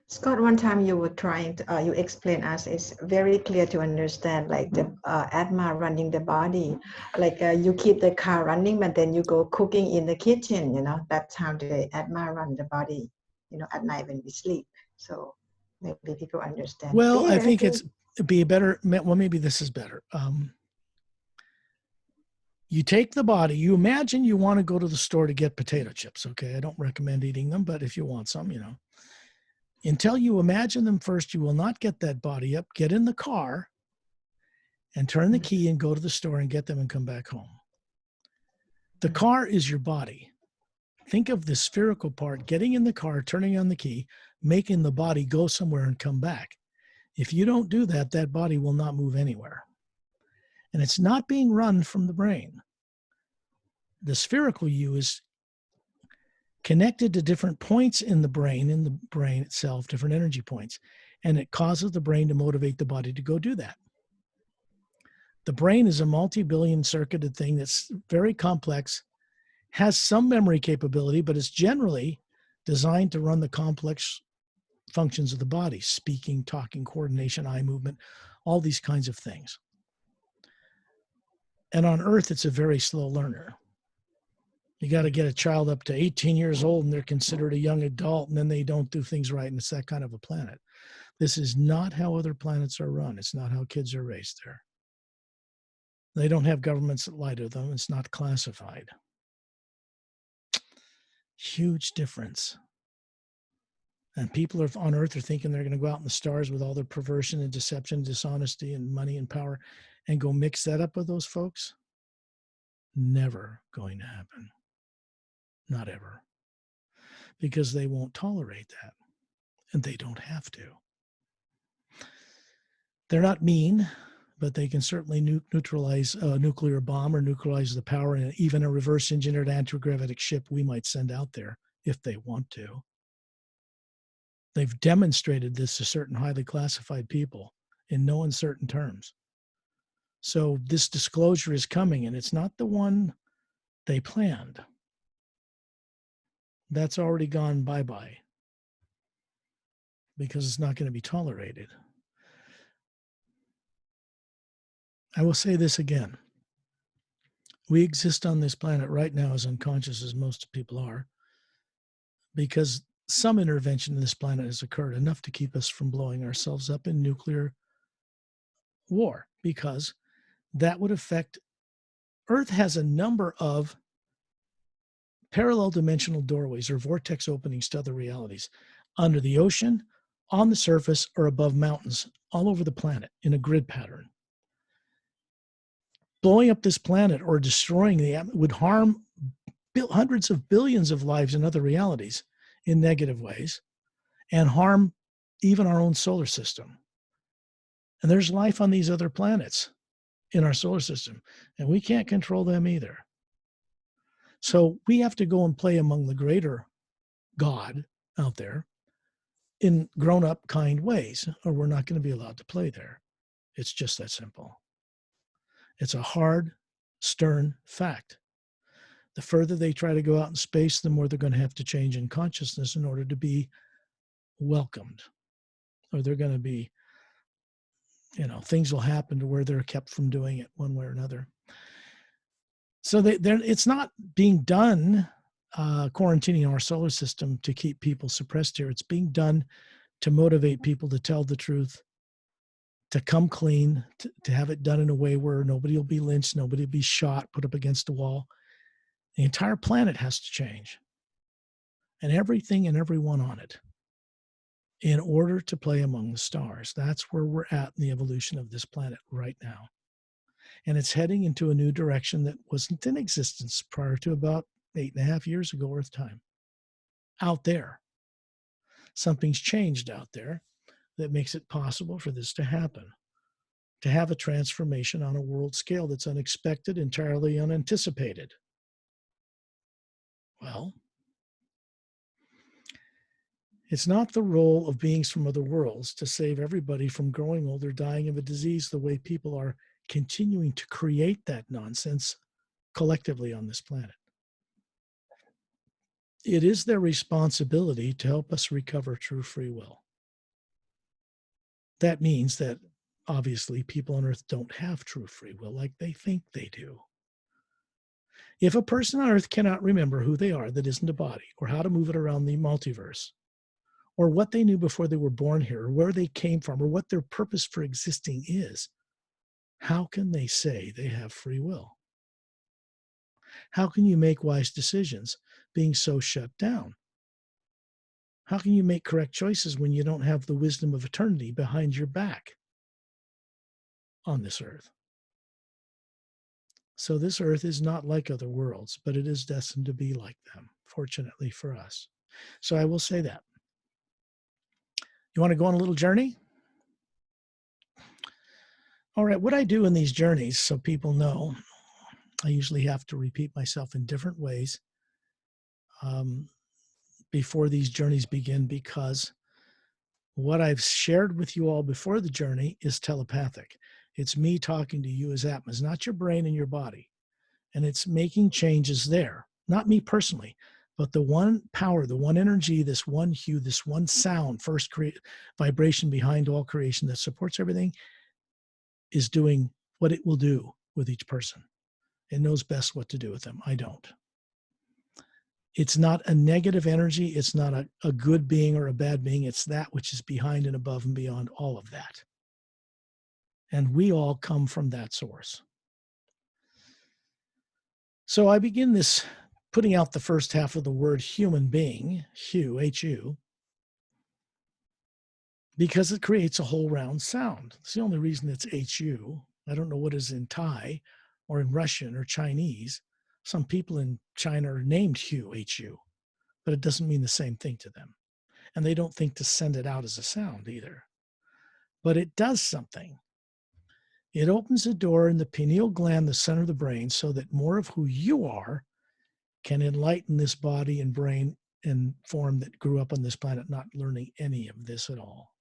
Scott, one time you were trying to, you explain us, it's very clear to understand, like the Atma running the body, like you keep the car running, but then you go cooking in the kitchen, you know, that's how the Atma run the body, you know, at night when we sleep. So maybe people understand.
Well,
yeah,
I think it'd be better, well, maybe this is better. You take the body, you imagine you want to go to the store to get potato chips, okay? I don't recommend eating them, but if you want some, you know. Until you imagine them first, you will not get that body up. Get in the car and turn the key and go to the store and get them and come back home. The car is your body. Think of the spherical part, getting in the car, turning on the key, making the body go somewhere and come back. If you don't do that, that body will not move anywhere. And it's not being run from the brain. The spherical you is connected to different points in the brain itself, different energy points, and it causes the brain to motivate the body to go do that. The brain is a multi-billion circuited thing that's very complex, has some memory capability, but it's generally designed to run the complex functions of the body, speaking, talking, coordination, eye movement, all these kinds of things. And on Earth, it's a very slow learner. You got to get a child up to 18 years old and they're considered a young adult, and then they don't do things right, and it's that kind of a planet. This is not how other planets are run. It's not how kids are raised there. They don't have governments that lie to them. It's not classified. Huge difference. And people on Earth are thinking they're going to go out in the stars with all their perversion and deception, dishonesty and money and power and go mix that up with those folks. Never going to happen. Not ever. Because they won't tolerate that. And they don't have to. They're not mean. but they can certainly neutralize a nuclear bomb or neutralize the power and even a reverse engineered anti-gravitic ship we might send out there if they want to. They've demonstrated this to certain highly classified people in no uncertain terms. So this disclosure is coming, and it's not the one they planned. That's already gone bye-bye because it's not going to be tolerated. I will say this again. We exist on this planet right now as unconscious as most people are because some intervention in this planet has occurred, enough to keep us from blowing ourselves up in nuclear war, because that would affect. Earth has a number of parallel dimensional doorways or vortex openings to other realities under the ocean, on the surface, or above mountains all over the planet in a grid pattern. Blowing up this planet or destroying the atmosphere would harm hundreds of billions of lives in other realities in negative ways and harm even our own solar system. And there's life on these other planets in our solar system, and we can't control them either. So we have to go and play among the greater God out there in grown-up, kind ways, or we're not going to be allowed to play there. It's just that simple. It's a hard, stern fact. The further they try to go out in space, the more they're going to have to change in consciousness in order to be welcomed. Or they're going to be, things will happen to where they're kept from doing it one way or another. So it's not being done, quarantining our solar system to keep people suppressed here. It's being done to motivate people to tell the truth, to come clean, to have it done in a way where nobody will be lynched, nobody will be shot, put up against a wall. The entire planet has to change, and everything and everyone on it, in order to play among the stars. That's where we're at in the evolution of this planet right now. And it's heading into a new direction that wasn't in existence prior to about 8.5 years ago Earth time. Out there. Something's changed out there that makes it possible for this to happen. To have a transformation on a world scale that's unexpected, entirely unanticipated. Well, it's not the role of beings from other worlds to save everybody from growing old or dying of a disease the way people are continuing to create that nonsense collectively on this planet. It is their responsibility to help us recover true free will. That means that obviously people on Earth don't have true free will like they think they do. If a person on Earth cannot remember who they are that isn't a body, or how to move it around the multiverse, or what they knew before they were born here, or where they came from, or what their purpose for existing is, how can they say they have free will? How can you make wise decisions being so shut down? How can you make correct choices when you don't have the wisdom of eternity behind your back on this earth? So this earth is not like other worlds, but it is destined to be like them, fortunately for us. So I will say that. You want to go on a little journey? All right, what I do in these journeys, so people know, I usually have to repeat myself in different ways before these journeys begin, because what I've shared with you all before the journey is telepathic. It's me talking to you as Atmas, not your brain and your body. And it's making changes there, not me personally, but the one power, the one energy, this one hue, this one sound, first vibration behind all creation that supports everything, is doing what it will do with each person. It knows best what to do with them. I don't. It's not a negative energy. It's not a good being or a bad being. It's that which is behind and above and beyond all of that. And we all come from that source. So I begin this putting out the first half of the word human being, Hu, H-U, because it creates a whole round sound. It's the only reason it's H-U. I don't know what is in Thai or in Russian or Chinese. Some people in China are named Hu, H-U, but it doesn't mean the same thing to them. And they don't think to send it out as a sound either. But it does something. It opens a door in the pineal gland, the center of the brain, so that more of who you are can enlighten this body and brain and form that grew up on this planet not learning any of this at all.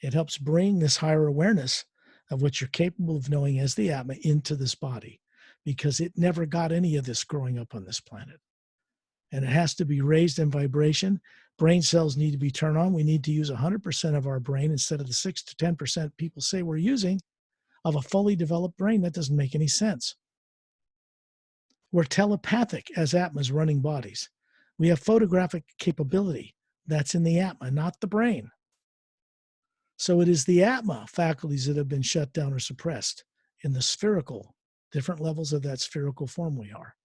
It helps bring this higher awareness of what you're capable of knowing as the Atma into this body, because it never got any of this growing up on this planet. And it has to be raised in vibration. Brain cells need to be turned on. We need to use 100% of our brain instead of the 6 to 10% people say we're using of a fully developed brain. That doesn't make any sense. We're telepathic as Atmas running bodies. We have photographic capability. That's in the Atma, not the brain. So it is the Atma faculties that have been shut down or suppressed in the spherical, different levels of that spherical form we are,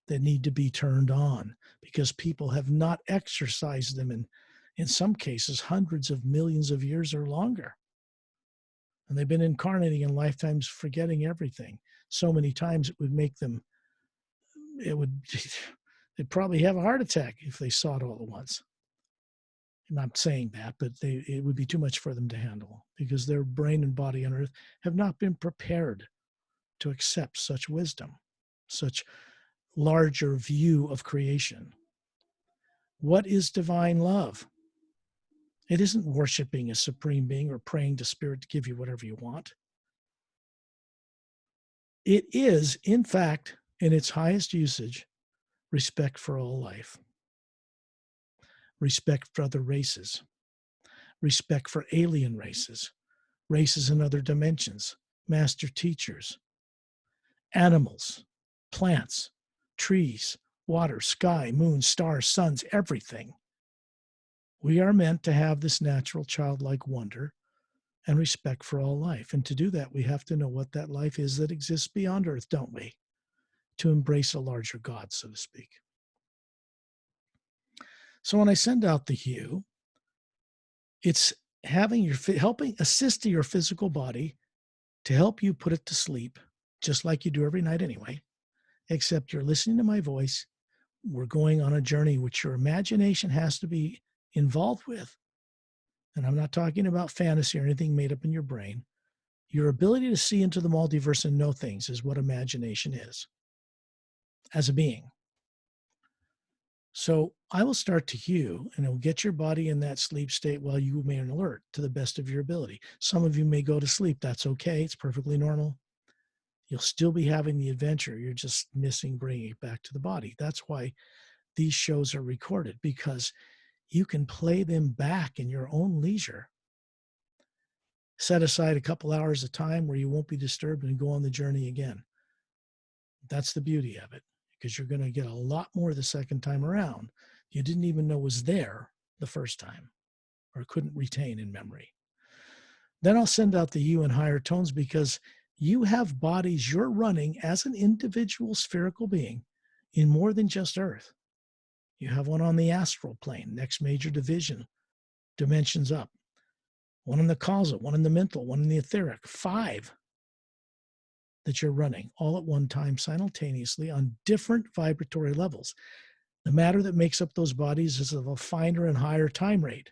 that need to be turned on, because people have not exercised them in some cases, hundreds of millions of years or longer. And they've been incarnating in lifetimes, forgetting everything so many times it would make them, they'd probably have a heart attack if they saw it all at once. I'm not saying that, but it would be too much for them to handle, because their brain and body on earth have not been prepared to accept such wisdom, such larger view of creation. What is divine love? It isn't worshiping a supreme being or praying to spirit to give you whatever you want. It is, in fact, in its highest usage, respect for all life, respect for other races, respect for alien races, races in other dimensions, master teachers, animals, plants, trees, water, sky, moon, stars, suns, everything. We are meant to have this natural childlike wonder and respect for all life. And to do that, we have to know what that life is that exists beyond Earth, don't we? To embrace a larger God, so to speak. So when I send out the hue, it's helping assist your physical body to help you put it to sleep, just like you do every night anyway, except you're listening to my voice. We're going on a journey which your imagination has to be involved with. And I'm not talking about fantasy or anything made up in your brain. Your ability to see into the multiverse and know things is what imagination is as a being. So I will start to hue, and it will get your body in that sleep state while you remain alert to the best of your ability. Some of you may go to sleep. That's okay. It's perfectly normal. You'll still be having the adventure. You're just missing bringing it back to the body. That's why these shows are recorded, because you can play them back in your own leisure. Set aside a couple hours of time where you won't be disturbed and go on the journey again. That's the beauty of it, because you're going to get a lot more the second time around. You didn't even know was there the first time or couldn't retain in memory. Then I'll send out the you in higher tones, because you have bodies you're running as an individual spherical being in more than just Earth. You have one on the astral plane, next major dimensions up. One in the causal, one in the mental, one in the etheric. 5 that you're running all at one time simultaneously on different vibratory levels. The matter that makes up those bodies is of a finer and higher time rate,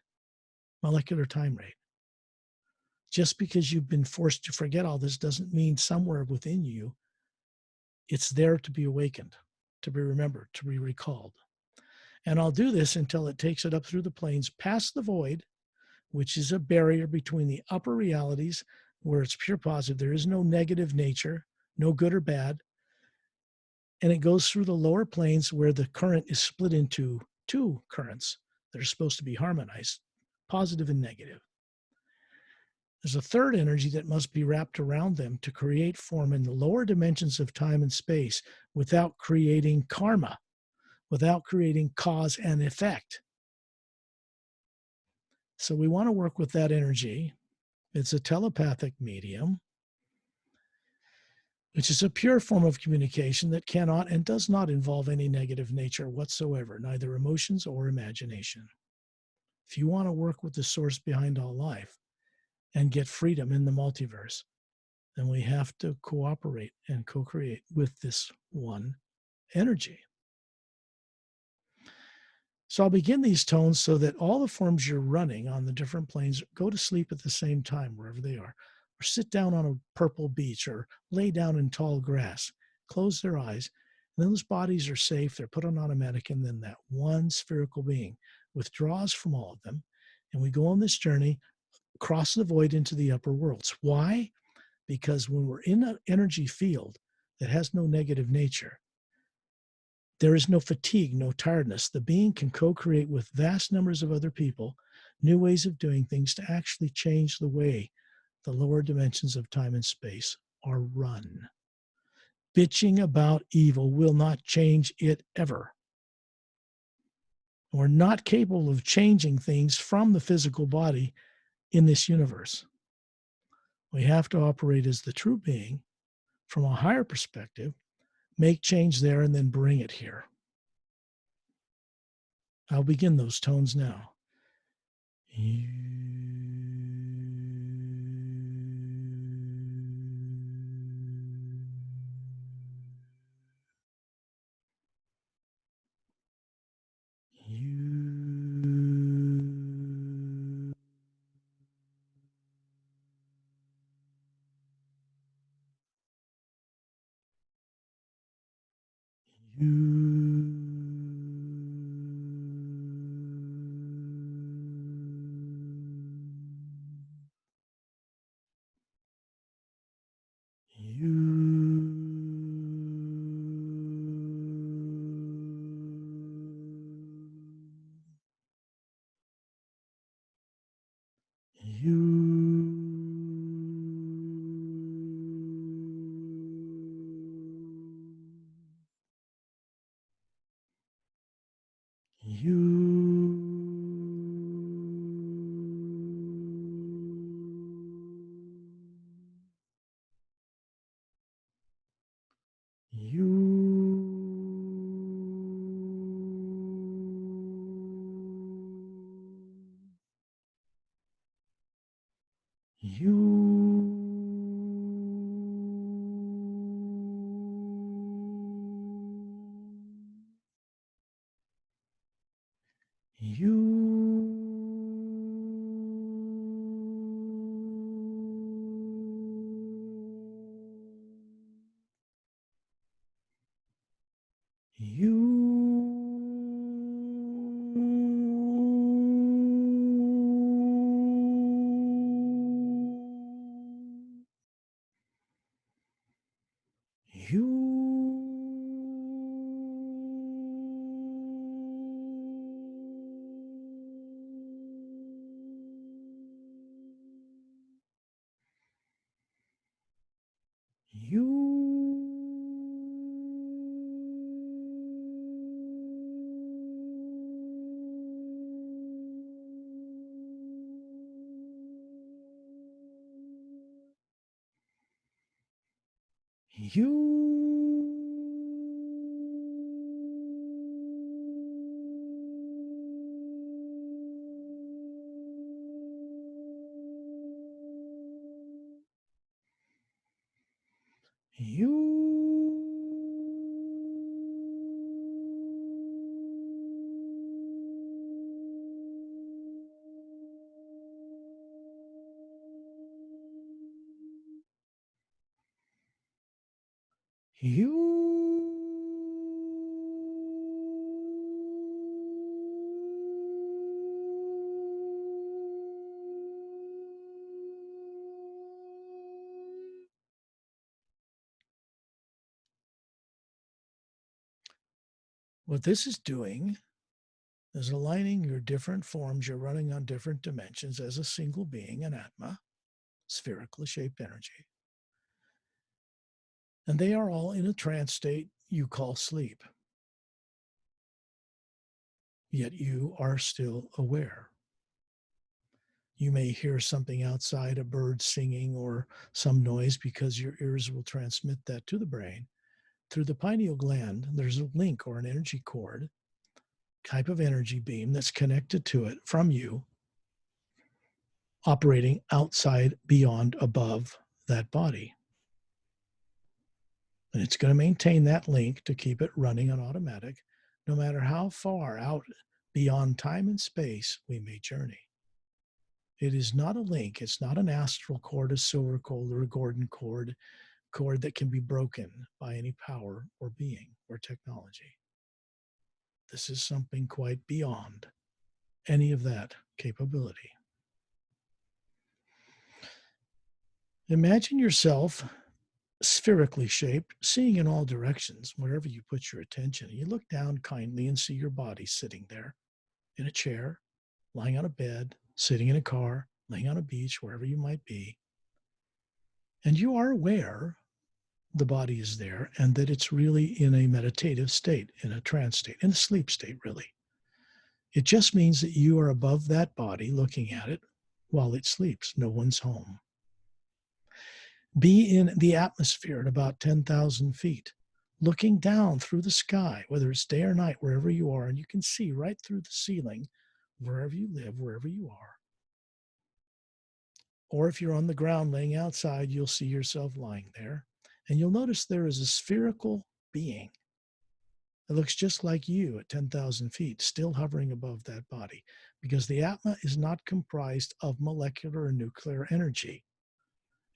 molecular time rate. Just because you've been forced to forget all this doesn't mean somewhere within you it's there to be awakened, to be remembered, to be recalled. And I'll do this until it takes it up through the planes, past the void, which is a barrier between the upper realities where it's pure positive. There is no negative nature, no good or bad. And it goes through the lower planes where the current is split into 2 currents that are supposed to be harmonized, positive and negative. There's a third energy that must be wrapped around them to create form in the lower dimensions of time and space without creating karma, without creating cause and effect. So we want to work with that energy. It's a telepathic medium, which is a pure form of communication that cannot and does not involve any negative nature whatsoever, neither emotions or imagination. If you want to work with the source behind all life and get freedom in the multiverse, then we have to cooperate and co-create with this one energy. So I'll begin these tones so that all the forms you're running on the different planes go to sleep at the same time, wherever they are. or sit down on a purple beach, or lay down in tall grass, close their eyes, and then those bodies are safe. They're put on automatic, and then that one spherical being withdraws from all of them, and we go on this journey across the void into the upper worlds. Why? Because when we're in an energy field that has no negative nature, there is no fatigue, no tiredness. The being can co-create with vast numbers of other people new ways of doing things to actually change the way the lower dimensions of time and space are run. Bitching about evil will not change it ever. We're not capable of changing things from the physical body in this universe. We have to operate as the true being from a higher perspective, make change there, and then bring it here. I'll begin those tones now. What this is doing is aligning your different forms you're running on different dimensions as a single being, an Atma, spherically shaped energy. And they are all in a trance state you call sleep. Yet you are still aware. You may hear something outside, a bird singing or some noise, because your ears will transmit that to the brain. Through the pineal gland, there's a link or an energy cord, type of energy beam that's connected to it from you, operating outside, beyond, above that body. And it's going to maintain that link to keep it running on automatic, no matter how far out beyond time and space we may journey. It is not a link. It's not an astral cord, a silver cord, or a golden cord that can be broken by any power or being or technology. This is something quite beyond any of that capability. Imagine yourself spherically shaped, seeing in all directions wherever you put your attention. You look down kindly and see your body sitting there in a chair, lying on a bed, sitting in a car, laying on a beach, wherever you might be. And you are aware the body is there and that it's really in a meditative state, in a trance state, in a sleep state, really. It just means that you are above that body looking at it while it sleeps. No one's home. Be in the atmosphere at about 10,000 feet, looking down through the sky, whether it's day or night, wherever you are, and you can see right through the ceiling, wherever you live, wherever you are. Or if you're on the ground laying outside, you'll see yourself lying there, and you'll notice there is a spherical being. It looks just like you at 10,000 feet, still hovering above that body, because the Atma is not comprised of molecular or nuclear energy.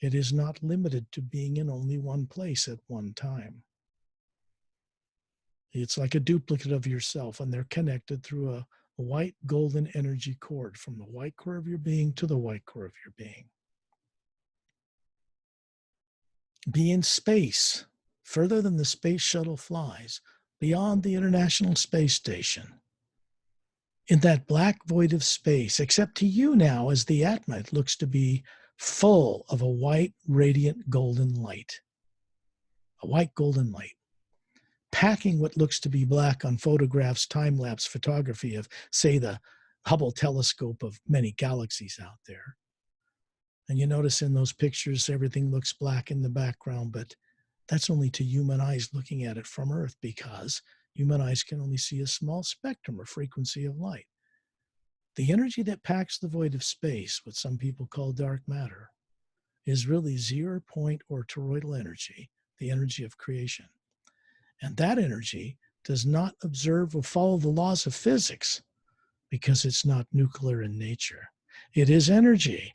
It is not limited to being in only one place at one time. It's like a duplicate of yourself, and they're connected through a white golden energy cord from the white core of your being to the white core of your being. Be in space, further than the space shuttle flies, beyond the International Space Station. In that black void of space, except to you now as the Atma, it looks to be full of a white, radiant golden light. A white golden light. Packing what looks to be black on photographs, time-lapse photography of, say, the Hubble telescope of many galaxies out there. And you notice in those pictures, everything looks black in the background, but that's only to human eyes looking at it from Earth, because human eyes can only see a small spectrum or frequency of light. The energy that packs the void of space, what some people call dark matter, is really 0-point or toroidal energy, the energy of creation. And that energy does not observe or follow the laws of physics because it's not nuclear in nature. It is energy,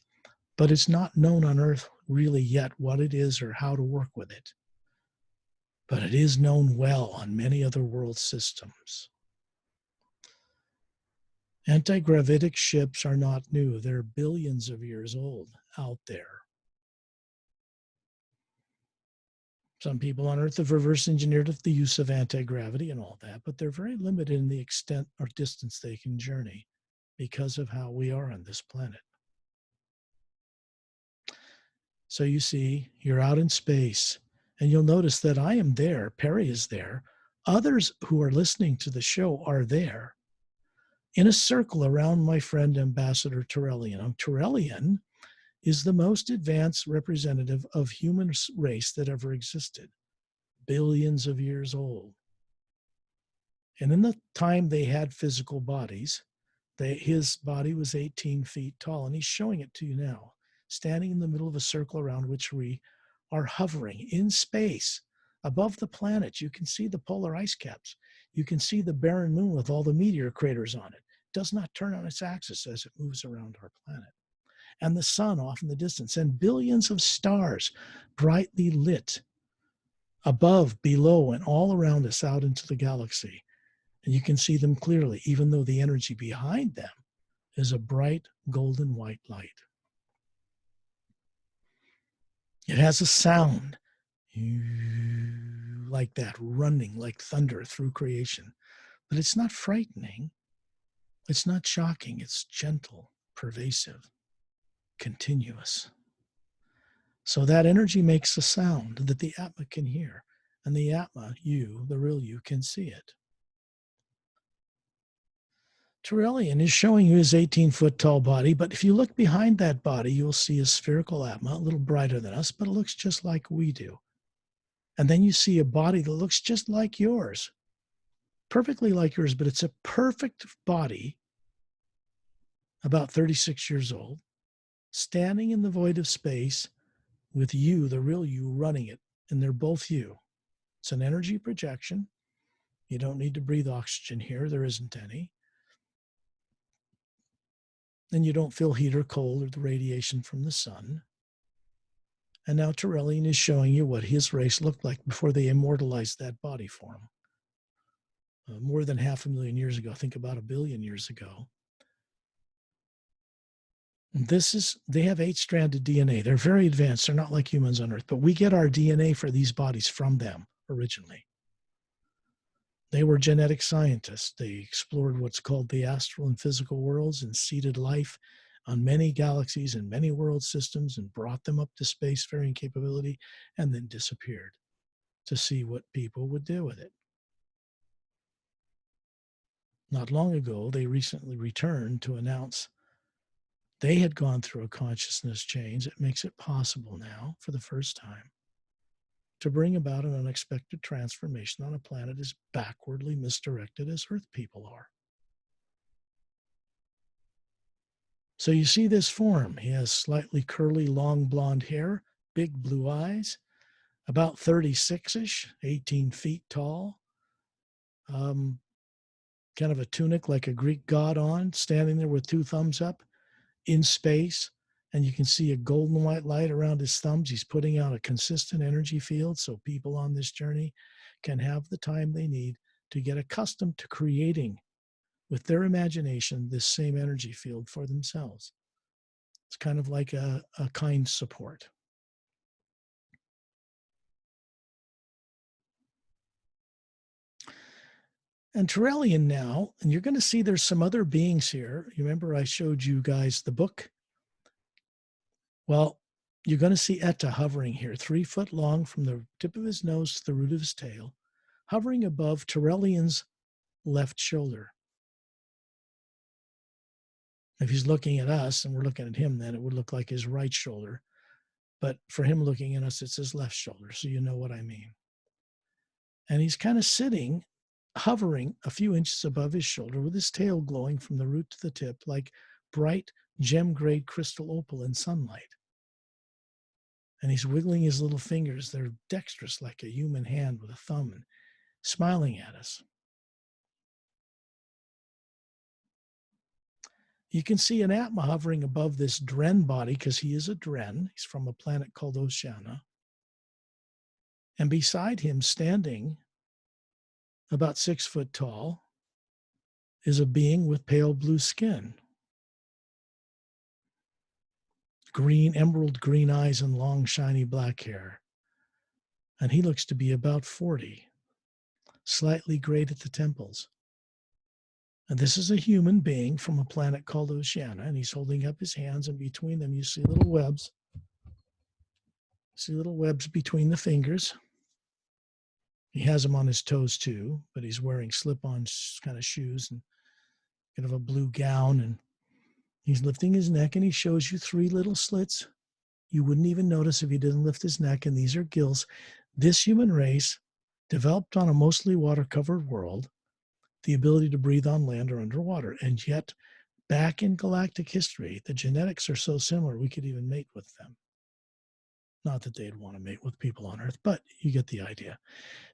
but it's not known on Earth really yet what it is or how to work with it. But it is known well on many other world systems. Anti-gravitic ships are not new. They're billions of years old out there. Some people on Earth have reverse engineered the use of anti-gravity and all that, but they're very limited in the extent or distance they can journey because of how we are on this planet. So you see, you're out in space, and you'll notice that I am there, Perry is there, others who are listening to the show are there, in a circle around my friend Ambassador Turelian. Turelian is the most advanced representative of human race that ever existed, billions of years old. And in the time they had physical bodies, his body was 18 feet tall, and he's showing it to you now, standing in the middle of a circle around which we are hovering in space. Above the planet, you can see the polar ice caps. You can see the barren moon with all the meteor craters on it. It does not turn on its axis as it moves around our planet. And the sun off in the distance, and billions of stars brightly lit above, below, and all around us out into the galaxy. And you can see them clearly, even though the energy behind them is a bright golden white light. It has a sound like that, running like thunder through creation. But it's not frightening. It's not shocking. It's gentle, pervasive, continuous. So that energy makes a sound that the Atma can hear. And the Atma, you, the real you, can see it. Turelian is showing you his 18-foot tall body, but if you look behind that body, you'll see a spherical Atma, a little brighter than us, but it looks just like we do. And then you see a body that looks just like yours, perfectly like yours, but it's a perfect body, about 36 years old, standing in the void of space with you, the real you, running it, and they're both you. It's an energy projection. You don't need to breathe oxygen here. There isn't any. and you don't feel heat or cold or the radiation from the sun. And now Turellian is showing you what his race looked like before they immortalized that body form. More than 500,000 years ago, I think about 1 billion years ago. They have 8-stranded DNA. They're very advanced. They're not like humans on Earth, but we get our DNA for these bodies from them originally. They were genetic scientists. They explored what's called the astral and physical worlds and seeded life on many galaxies and many world systems and brought them up to spacefaring capability and then disappeared to see what people would do with it. Not long ago, they recently returned to announce they had gone through a consciousness change that makes it possible now, for the first time, to bring about an unexpected transformation on a planet as backwardly misdirected as Earth people are. So you see this form. He has slightly curly, long blonde hair, big blue eyes, about 36-ish, 18 feet tall, kind of a tunic like a Greek god on, standing there with 2 thumbs up in space. And you can see a golden white light around his thumbs. He's putting out a consistent energy field so people on this journey can have the time they need to get accustomed to creating with their imagination this same energy field for themselves. It's kind of like a kind support. And Turellian now, and you're going to see there's some other beings here. You remember I showed you guys the book? Well, you're going to see Etta hovering here, 3 foot long from the tip of his nose to the root of his tail, hovering above Turellian's left shoulder. If he's looking at us and we're looking at him, then it would look like his right shoulder. But for him looking at us, it's his left shoulder. So you know what I mean. And he's kind of sitting, hovering a few inches above his shoulder with his tail glowing from the root to the tip like bright gem-grade crystal opal in sunlight. And he's wiggling his little fingers. They're dexterous like a human hand with a thumb and smiling at us. You can see an Atma hovering above this Dren body because he is a Dren. He's from a planet called Oceana. And beside him, standing about 6 foot tall, is a being with pale blue skin, green, emerald green eyes and long, shiny black hair. And he looks to be about 40, slightly grayed at the temples. And this is a human being from a planet called Oceana, and he's holding up his hands, and between them you see little webs. See little webs between the fingers. He has them on his toes too, but he's wearing slip-on kind of shoes and kind of a blue gown, and he's lifting his neck, and he shows you 3 little slits. You wouldn't even notice if he didn't lift his neck, and these are gills. This human race developed on a mostly water-covered world the ability to breathe on land or underwater. And yet, back in galactic history, the genetics are so similar, we could even mate with them. Not that they'd want to mate with people on Earth, but you get the idea.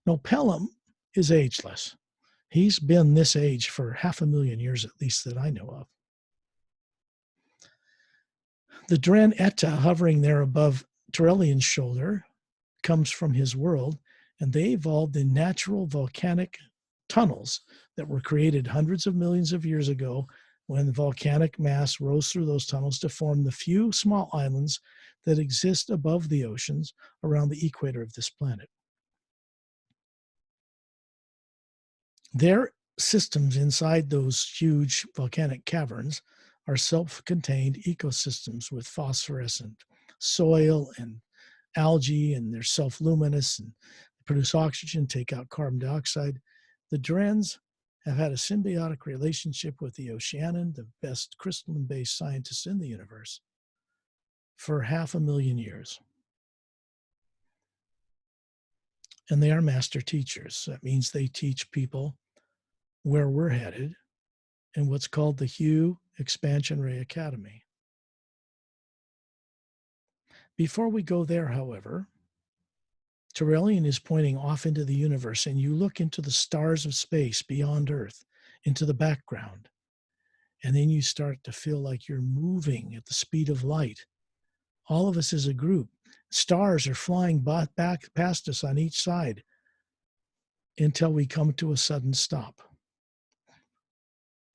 Now, Pelham is ageless. He's been this age for 500,000 years, at least, that I know of. The Dren Etta hovering there above Turellian's shoulder comes from his world, and they evolved in natural volcanic tunnels that were created hundreds of millions of years ago when the volcanic mass rose through those tunnels to form the few small islands that exist above the oceans around the equator of this planet. Their systems inside those huge volcanic caverns are self-contained ecosystems with phosphorescent soil and algae, and they're self-luminous and produce oxygen, take out carbon dioxide. The Drens have had a symbiotic relationship with the Oceanan, the best crystalline-based scientists in the universe, for 500,000 years. And they are master teachers. That means they teach people where we're headed in what's called the Hugh Expansion Ray Academy. Before we go there, however, Turellian is pointing off into the universe, and you look into the stars of space beyond Earth, into the background, And then you start to feel like you're moving at the speed of light. All of us as a group. Stars are flying back past us on each side until we come to a sudden stop.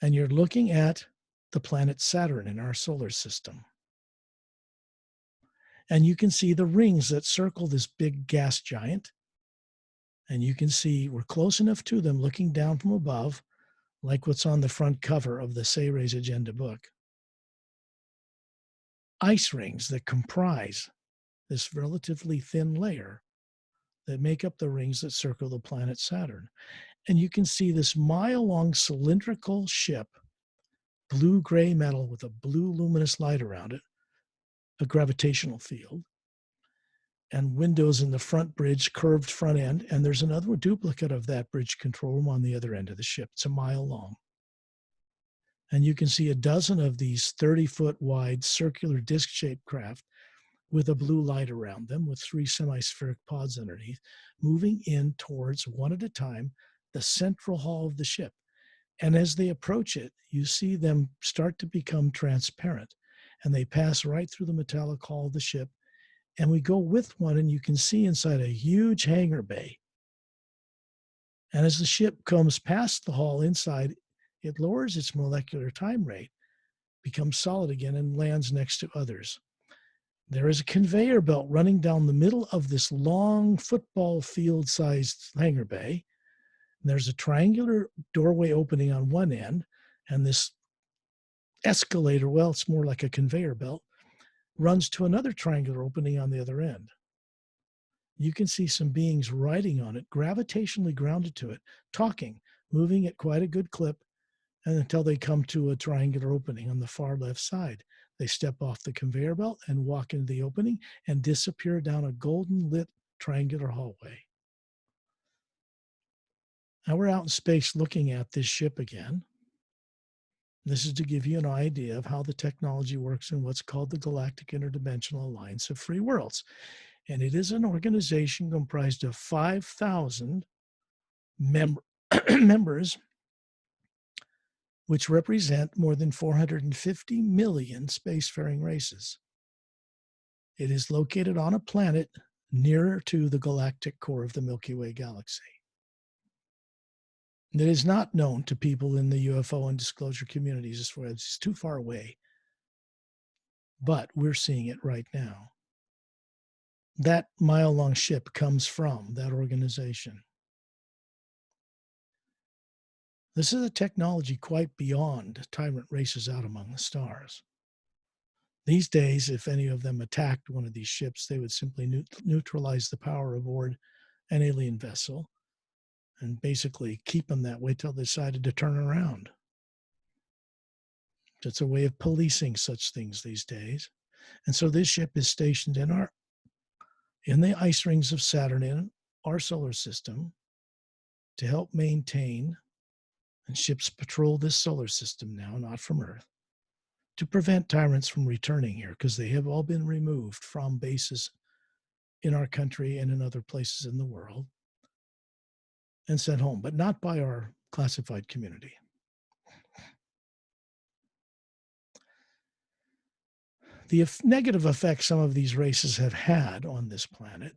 And you're looking at the planet Saturn in our solar system. And you can see the rings that circle this big gas giant. And you can see we're close enough to them looking down from above, like what's on the front cover of the Ceres Agenda book. Ice rings that comprise this relatively thin layer that make up the rings that circle the planet Saturn. And you can see this mile-long cylindrical ship, blue-gray metal with a blue luminous light around it, a gravitational field, and windows in the front bridge, curved front end, and there's another duplicate of that bridge control room on the other end of the ship. It's a mile long. And you can see a dozen of these 30-foot wide circular disc-shaped craft with a blue light around them with 3 semi-spheric pods underneath, moving in towards, one at a time, the central hull of the ship. And as they approach it, you see them start to become transparent, and they pass right through the metallic hull of the ship. And we go with one, and you can see inside a huge hangar bay. And as the ship comes past the hull inside, it lowers its molecular time rate, becomes solid again, and lands next to others. There is a conveyor belt running down the middle of this long football field-sized hangar bay. There's a triangular doorway opening on one end, and this escalator, well, it's more like a conveyor belt, runs to another triangular opening on the other end. You can see some beings riding on it, gravitationally grounded to it, talking, moving at quite a good clip, and until they come to a triangular opening on the far left side. They step off the conveyor belt and walk into the opening and disappear down a golden lit triangular hallway. Now we're out in space looking at this ship again. This is to give you an idea of how the technology works in what's called the Galactic Interdimensional Alliance of Free Worlds. And it is an organization comprised of 5,000 members, which represent more than 450 million spacefaring races. It is located on a planet nearer to the galactic core of the Milky Way galaxy. It is not known to people in the UFO and disclosure communities as far as it's too far away, but we're seeing it right now. That mile-long ship comes from that organization. This is a technology quite beyond tyrant races out among the stars. These days, if any of them attacked one of these ships, they would simply neutralize the power aboard an alien vessel and basically keep them that way till they decided to turn around. It's a way of policing such things these days. And so this ship is stationed in the ice rings of Saturn in our solar system to help maintain, and ships patrol this solar system now, not from Earth, to prevent tyrants from returning here, because they have all been removed from bases in our country and in other places in the world and sent home, but not by our classified community. The negative effects some of these races have had on this planet,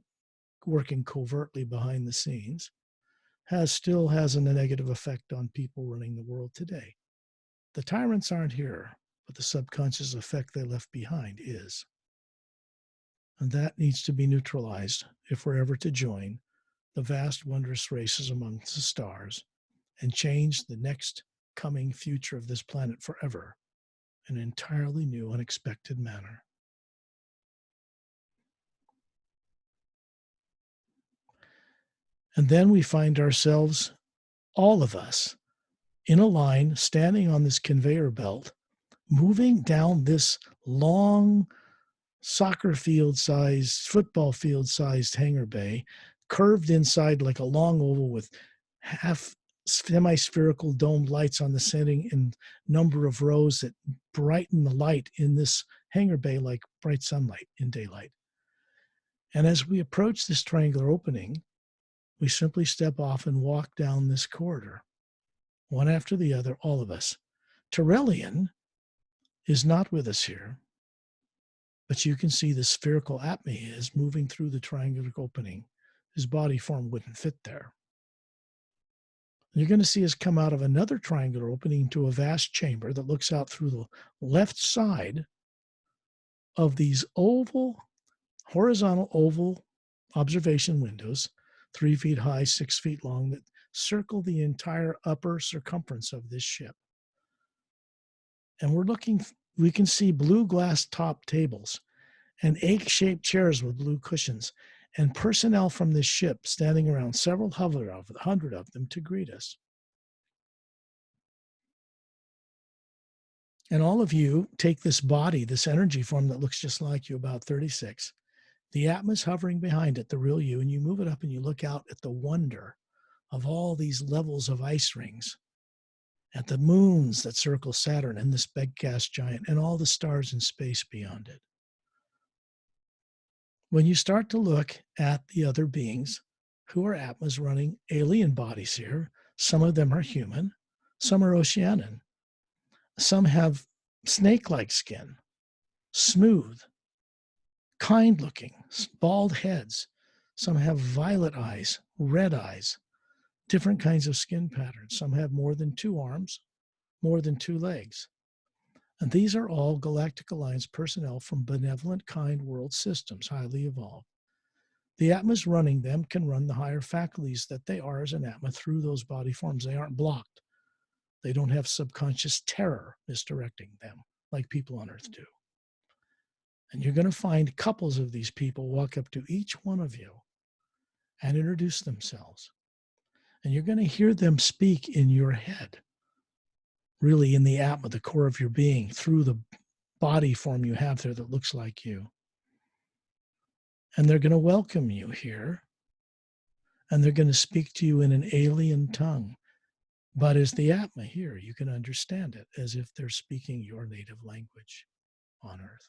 working covertly behind the scenes, still has a negative effect on people running the world today. The tyrants aren't here, but the subconscious effect they left behind is. And that needs to be neutralized if we're ever to join the vast, wondrous races amongst the stars and change the next coming future of this planet forever in an entirely new, unexpected manner. And then we find ourselves, all of us, in a line, standing on this conveyor belt, moving down this long soccer field-sized, football field-sized hangar bay, curved inside like a long oval with half semi-spherical domed lights on the ceiling in number of rows that brighten the light in this hangar bay like bright sunlight in daylight. And as we approach this triangular opening, we simply step off and walk down this corridor, one after the other, all of us, Turelian is not with us here, but you can see the spherical Atma is moving through the triangular opening. His body form wouldn't fit there. You're going to see us come out of another triangular opening to a vast chamber that looks out through the left side of these horizontal oval observation windows, 3 feet high, 6 feet long, that circle the entire upper circumference of this ship. And we can see blue glass top tables and egg-shaped chairs with blue cushions, and personnel from this ship standing around, several hundred of them, to greet us. And all of you take this body, this energy form that looks just like you, about 36. The Atma's hovering behind it, the real you, and you move it up and you look out at the wonder of all these levels of ice rings, at the moons that circle Saturn and this big gas giant, and all the stars in space beyond it. When you start to look at the other beings who are Atmas running alien bodies here, some of them are human, some are Oceanian, some have snake-like skin, smooth, kind-looking, bald heads, some have violet eyes, red eyes, different kinds of skin patterns. Some have more than 2 arms, more than 2 legs. And these are all Galactic Alliance personnel from benevolent, kind world systems, highly evolved. The Atmas running them can run the higher faculties that they are as an Atma through those body forms. They aren't blocked. They don't have subconscious terror misdirecting them like people on Earth do. And you're going to find couples of these people walk up to each one of you and introduce themselves. And you're going to hear them speak in your head, really in the Atma, the core of your being, through the body form you have there that looks like you. And they're going to welcome you here. And they're going to speak to you in an alien tongue. But as the Atma here, you can understand it as if they're speaking your native language on Earth.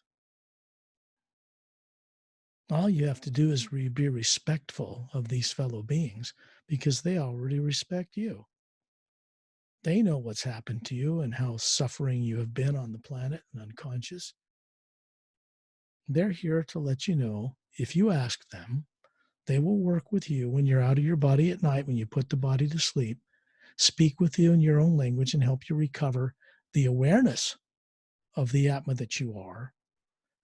All you have to do is be respectful of these fellow beings because they already respect you. They know what's happened to you and how suffering you have been on the planet and unconscious. They're here to let you know, if you ask them, they will work with you when you're out of your body at night, when you put the body to sleep, speak with you in your own language and help you recover the awareness of the Atma that you are,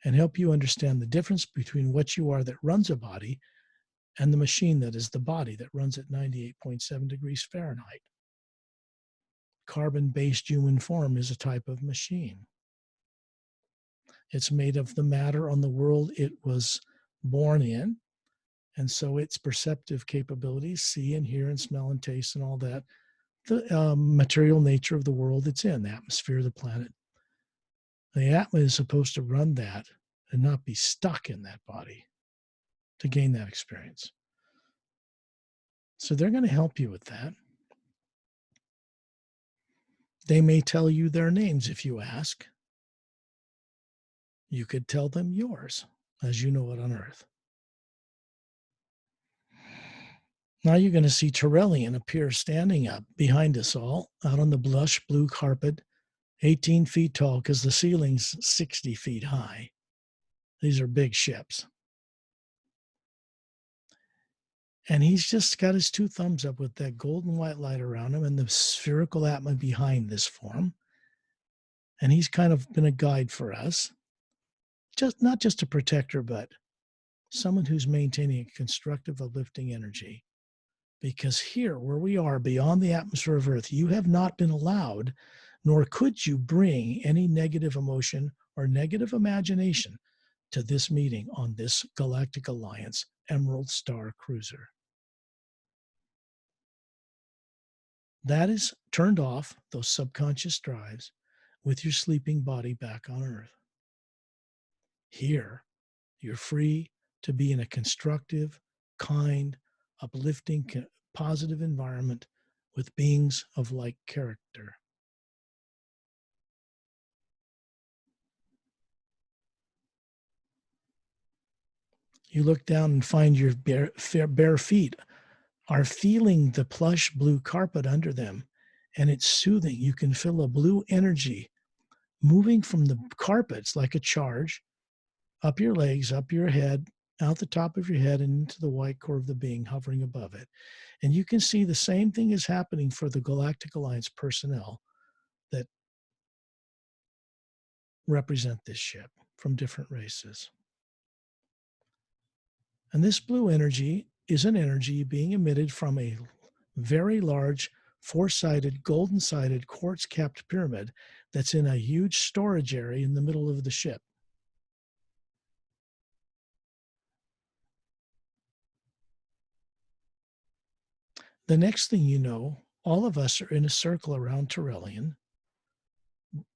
and help you understand the difference between what you are that runs a body and the machine that is the body that runs at 98.7 degrees Fahrenheit. Carbon-based human form is a type of machine. It's made of the matter on the world it was born in, and so its perceptive capabilities, see and hear and smell and taste and all that, the material nature of the world it's in, the atmosphere of the planet. The Atma is supposed to run that and not be stuck in that body to gain that experience. So they're going to help you with that. They may tell you their names if you ask. You could tell them yours, as you know it on Earth. Now you're going to see Turelian appear standing up behind us all, out on the blush blue carpet, 18 feet tall, because the ceiling's 60 feet high. These are big ships. And he's just got his 2 thumbs up with that golden white light around him and the spherical Atma behind this form. And he's kind of been a guide for us. Not just a protector, but someone who's maintaining a constructive, uplifting energy. Because here, where we are, beyond the atmosphere of Earth, you have not been allowed, nor could you bring any negative emotion or negative imagination to this meeting on this Galactic Alliance Emerald Star Cruiser. That is turned off, those subconscious drives, with your sleeping body back on Earth. Here, you're free to be in a constructive, kind, uplifting, positive environment with beings of like character. You look down and find your bare feet are feeling the plush blue carpet under them, and it's soothing. You can feel a blue energy moving from the carpets like a charge up your legs, up your head, out the top of your head, and into the white core of the being hovering above it. And you can see the same thing is happening for the Galactic Alliance personnel that represent this ship from different races. And this blue energy is an energy being emitted from a very large four-sided, golden-sided, quartz-capped pyramid that's in a huge storage area in the middle of the ship. The next thing you know, all of us are in a circle around Turelion,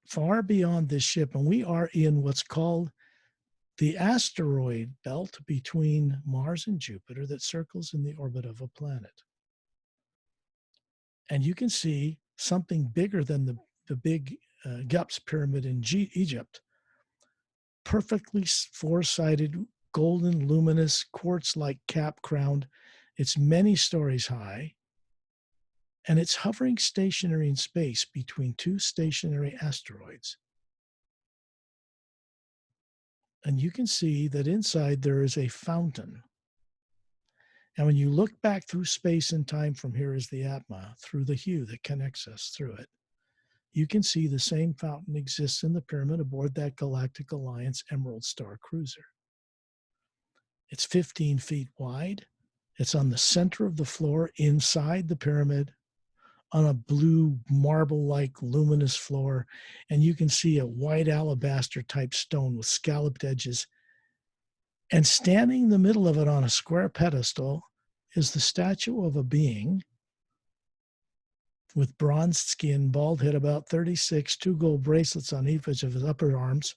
far beyond this ship, and we are in what's called the asteroid belt between Mars and Jupiter that circles in the orbit of a planet. And you can see something bigger than the big Gups pyramid in Egypt, perfectly four-sided, golden, luminous, quartz-like cap crowned. It's many stories high, and it's hovering stationary in space between two stationary asteroids. And you can see that inside there is a fountain. And when you look back through space and time from here is the Atma, through the hue that connects us through it, you can see the same fountain exists in the pyramid aboard that Galactic Alliance Emerald Star cruiser. It's 15 feet wide. It's on the center of the floor inside the pyramid on a blue marble-like luminous floor. And you can see a white alabaster type stone with scalloped edges. And standing in the middle of it on a square pedestal is the statue of a being with bronzed skin, bald head, about 36, 2 gold bracelets on each of his upper arms,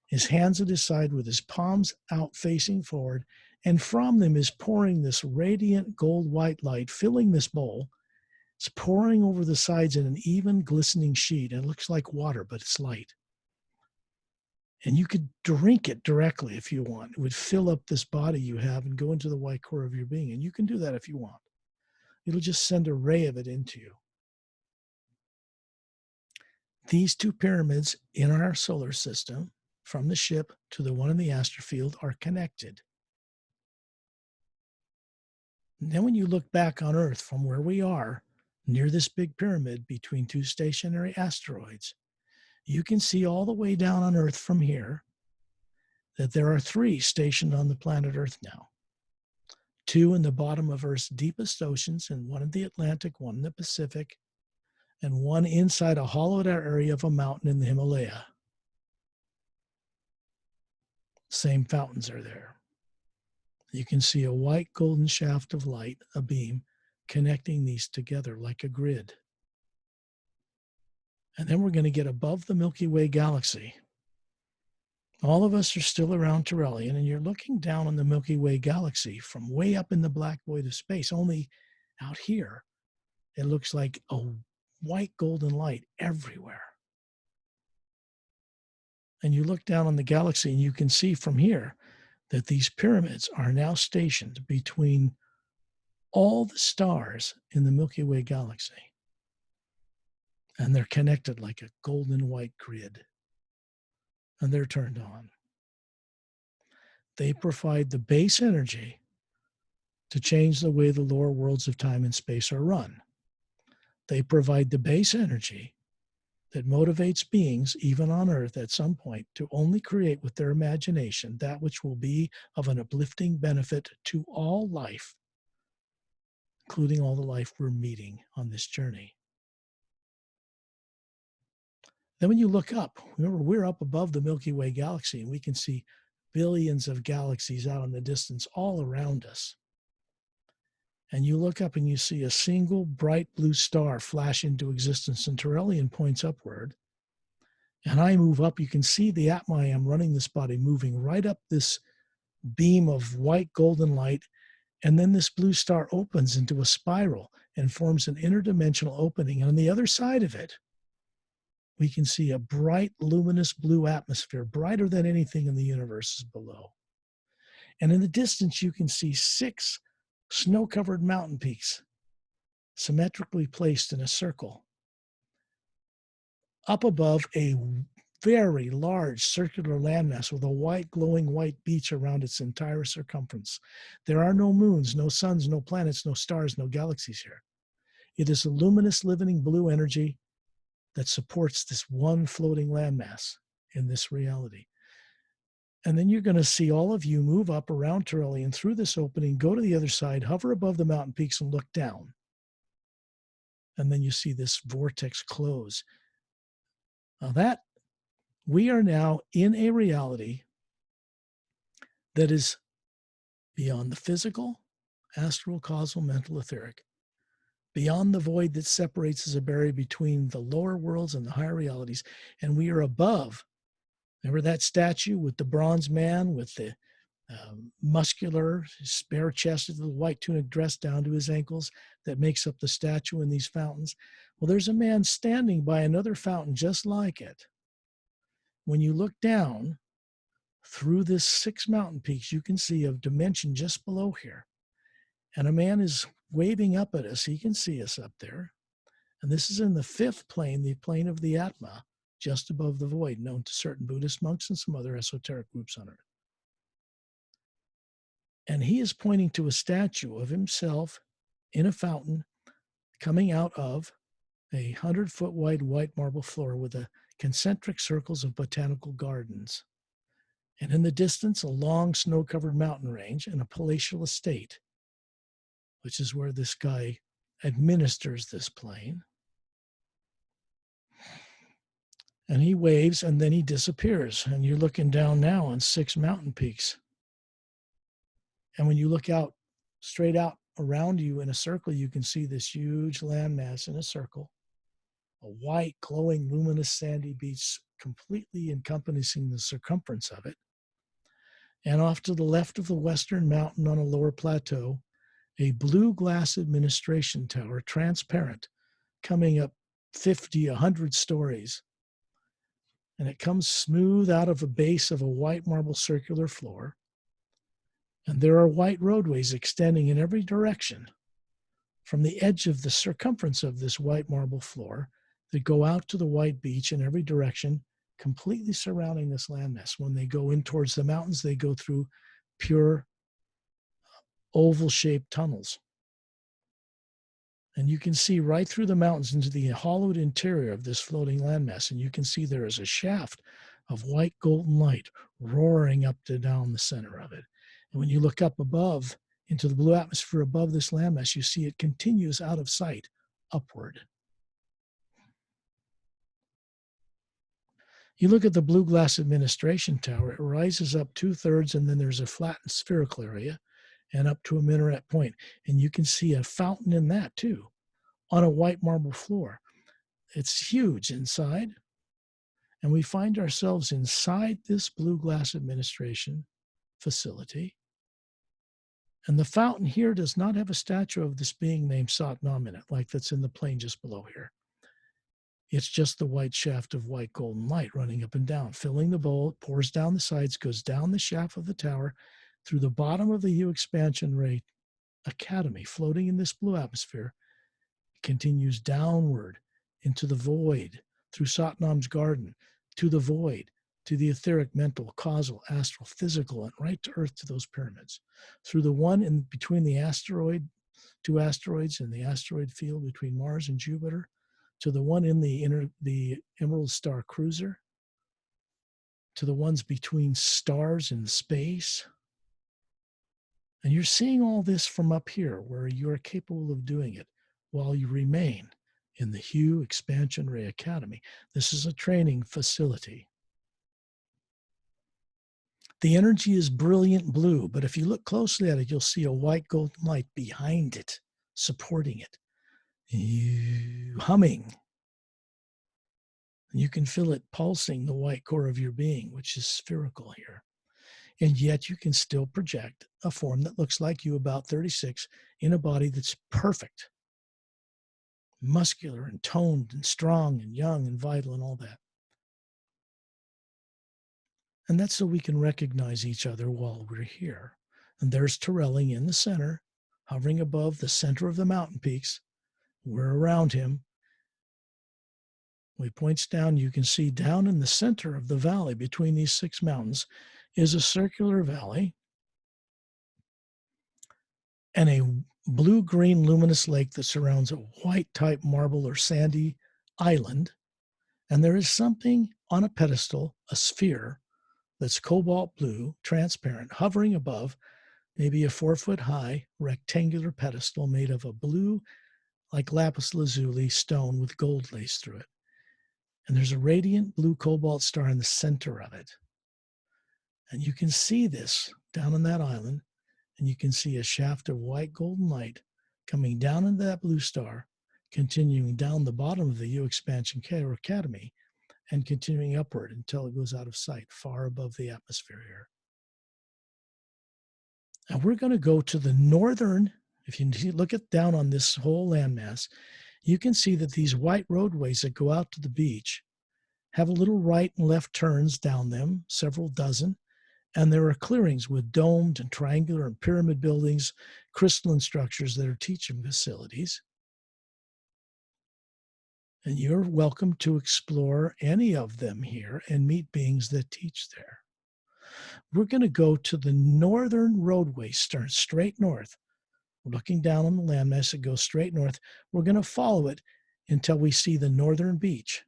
his hands at his side with his palms out facing forward, and from them is pouring this radiant gold-white light, filling this bowl. It's pouring over the sides in an even glistening sheet. It looks like water, but it's light. And you could drink it directly if you want. It would fill up this body you have and go into the white core of your being. And you can do that if you want. It'll just send a ray of it into you. These two pyramids in our solar system, from the ship to the one in the astrofield, are connected. And then when you look back on Earth from where we are, near this big pyramid between two stationary asteroids, you can see all the way down on Earth from here that there are 3 stationed on the planet Earth now. 2 in the bottom of Earth's deepest oceans, and 1 in the Atlantic, 1 in the Pacific, and 1 inside a hollowed out area of a mountain in the Himalaya. Same fountains are there. You can see a white golden shaft of light, a beam, connecting these together like a grid. And then we're going to get above the Milky Way galaxy. All of us are still around Turelion, and you're looking down on the Milky Way galaxy from way up in the black void of space. Only out here, it looks like a white golden light everywhere. And you look down on the galaxy, and you can see from here that these pyramids are now stationed between all the stars in the Milky Way galaxy. And they're connected like a golden white grid. And they're turned on. They provide the base energy to change the way the lower worlds of time and space are run. They provide the base energy that motivates beings, even on Earth at some point, to only create with their imagination that which will be of an uplifting benefit to all life, including all the life we're meeting on this journey. Then when you look up, remember we're up above the Milky Way galaxy, and we can see billions of galaxies out in the distance all around us. And you look up and you see a single bright blue star flash into existence, and Turelion points upward. And I move up. You can see the Atma I am running this body moving right up this beam of white golden light. And then this blue star opens into a spiral and forms an interdimensional opening. And on the other side of it, we can see a bright, luminous blue atmosphere, brighter than anything in the universe is below. And in the distance, you can see 6 snow-covered mountain peaks, symmetrically placed in a circle up above a very large circular landmass with a white, glowing white beach around its entire circumference. There are no moons, no suns, no planets, no stars, no galaxies here. It is a luminous, living blue energy that supports this one floating landmass in this reality. And then you're going to see all of you move up around Turallion through this opening, go to the other side, hover above the mountain peaks and look down. And then you see this vortex close. Now we are now in a reality that is beyond the physical, astral, causal, mental, etheric, beyond the void that separates as a barrier between the lower worlds and the higher realities. And we are above. Remember that statue with the bronze man with the muscular, bare-chested, the white tunic dress down to his ankles that makes up the statue in these fountains? Well, there's a man standing by another fountain just like it. When you look down through this 6 mountain peaks, you can see a dimension just below here. And a man is waving up at us. He can see us up there. And this is in the 5th plane, the plane of the Atma, just above the void, known to certain Buddhist monks and some other esoteric groups on Earth. And he is pointing to a statue of himself in a fountain coming out of a 100-foot wide white marble floor with a concentric circles of botanical gardens. And in the distance, a long snow-covered mountain range and a palatial estate, which is where this guy administers this plane. And he waves and then he disappears. And you're looking down now on 6 mountain peaks. And when you look out, straight out around you in a circle, you can see this huge landmass in a circle, a white, glowing, luminous, sandy beach completely encompassing the circumference of it. And off to the left of the western mountain on a lower plateau, a blue glass administration tower, transparent, coming up 50, 100 stories. And it comes smooth out of a base of a white marble circular floor. And there are white roadways extending in every direction from the edge of the circumference of this white marble floor that go out to the white beach in every direction, completely surrounding this landmass. When they go in towards the mountains, they go through pure oval-shaped tunnels. And you can see right through the mountains into the hollowed interior of this floating landmass. And you can see there is a shaft of white golden light roaring up to down the center of it. And when you look up above into the blue atmosphere above this landmass, you see it continues out of sight upward. You look at the blue glass administration tower, it rises up 2/3, and then there's a flattened spherical area and up to a minaret point. And you can see a fountain in that too, on a white marble floor. It's huge inside. And we find ourselves inside this blue glass administration facility. And the fountain here does not have a statue of this being named Satnam in it, like that's in the plane just below here. It's just the white shaft of white golden light running up and down, filling the bowl, pours down the sides, goes down the shaft of the tower, through the bottom of the Hue Expansion Ray Academy, floating in this blue atmosphere, continues downward into the void, through Satnam's garden, to the void, to the etheric, mental, causal, astral, physical, and right to Earth to those pyramids. Through the one in between the two asteroids in the asteroid field between Mars and Jupiter, to the one in the Emerald Star Cruiser, to the ones between stars in space. And you're seeing all this from up here, where you're capable of doing it while you remain in the Hue Expansion Ray Academy. This is a training facility. The energy is brilliant blue, but if you look closely at it, you'll see a white golden light behind it, supporting it, humming. And you can feel it pulsing the white core of your being, which is spherical here. And yet you can still project a form that looks like you, about 36, in a body that's perfect, muscular and toned and strong and young and vital and all that. And that's so we can recognize each other while we're here. And there's Turallion in the center, hovering above the center of the mountain peaks. We're around him. When he points down, you can see down in the center of the valley between these 6 mountains is a circular valley and a blue-green luminous lake that surrounds a white type marble or sandy island. And there is something on a pedestal, a sphere, that's cobalt blue, transparent, hovering above maybe a 4-foot high rectangular pedestal made of a blue, like lapis lazuli stone with gold laced through it. And there's a radiant blue cobalt star in the center of it. And you can see this down on that island, and you can see a shaft of white golden light coming down into that blue star, continuing down the bottom of the U Expansion Academy, and continuing upward until it goes out of sight, far above the atmosphere here. Now we're going to go to the northern, if you look at down on this whole landmass, you can see that these white roadways that go out to the beach have a little right and left turns down them, several dozen, and there are clearings with domed and triangular and pyramid buildings, crystalline structures that are teaching facilities. And you're welcome to explore any of them here and meet beings that teach there. We're going to go to the northern roadway, straight north. We're looking down on the landmass that goes straight north. We're going to follow it until we see the northern beach.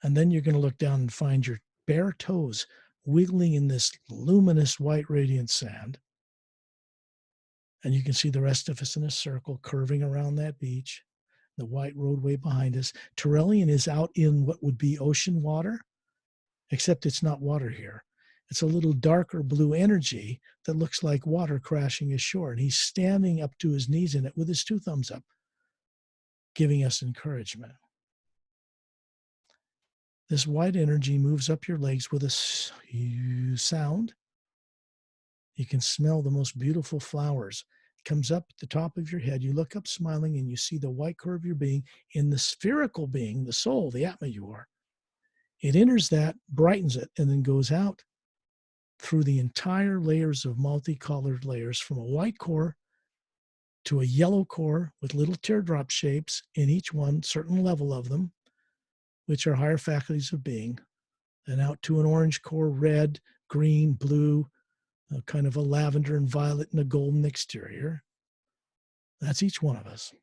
And then you're going to look down and find your bare toes wiggling in this luminous white radiant sand. And you can see the rest of us in a circle curving around that beach. The white roadway behind us. Turelian is out in what would be ocean water, except it's not water here. It's a little darker blue energy that looks like water crashing ashore. And he's standing up to his knees in it with his 2 thumbs up, giving us encouragement. This white energy moves up your legs with a sound. You can smell the most beautiful flowers. Comes up at the top of your head. You look up smiling and you see the white core of your being in the spherical being, the soul, the Atma you are. It enters that, brightens it, and then goes out through the entire layers of multicolored layers from a white core to a yellow core with little teardrop shapes in each one, certain level of them, which are higher faculties of being, and out to an orange core, red, green, blue, kind of a lavender and violet and a golden exterior. That's each one of us.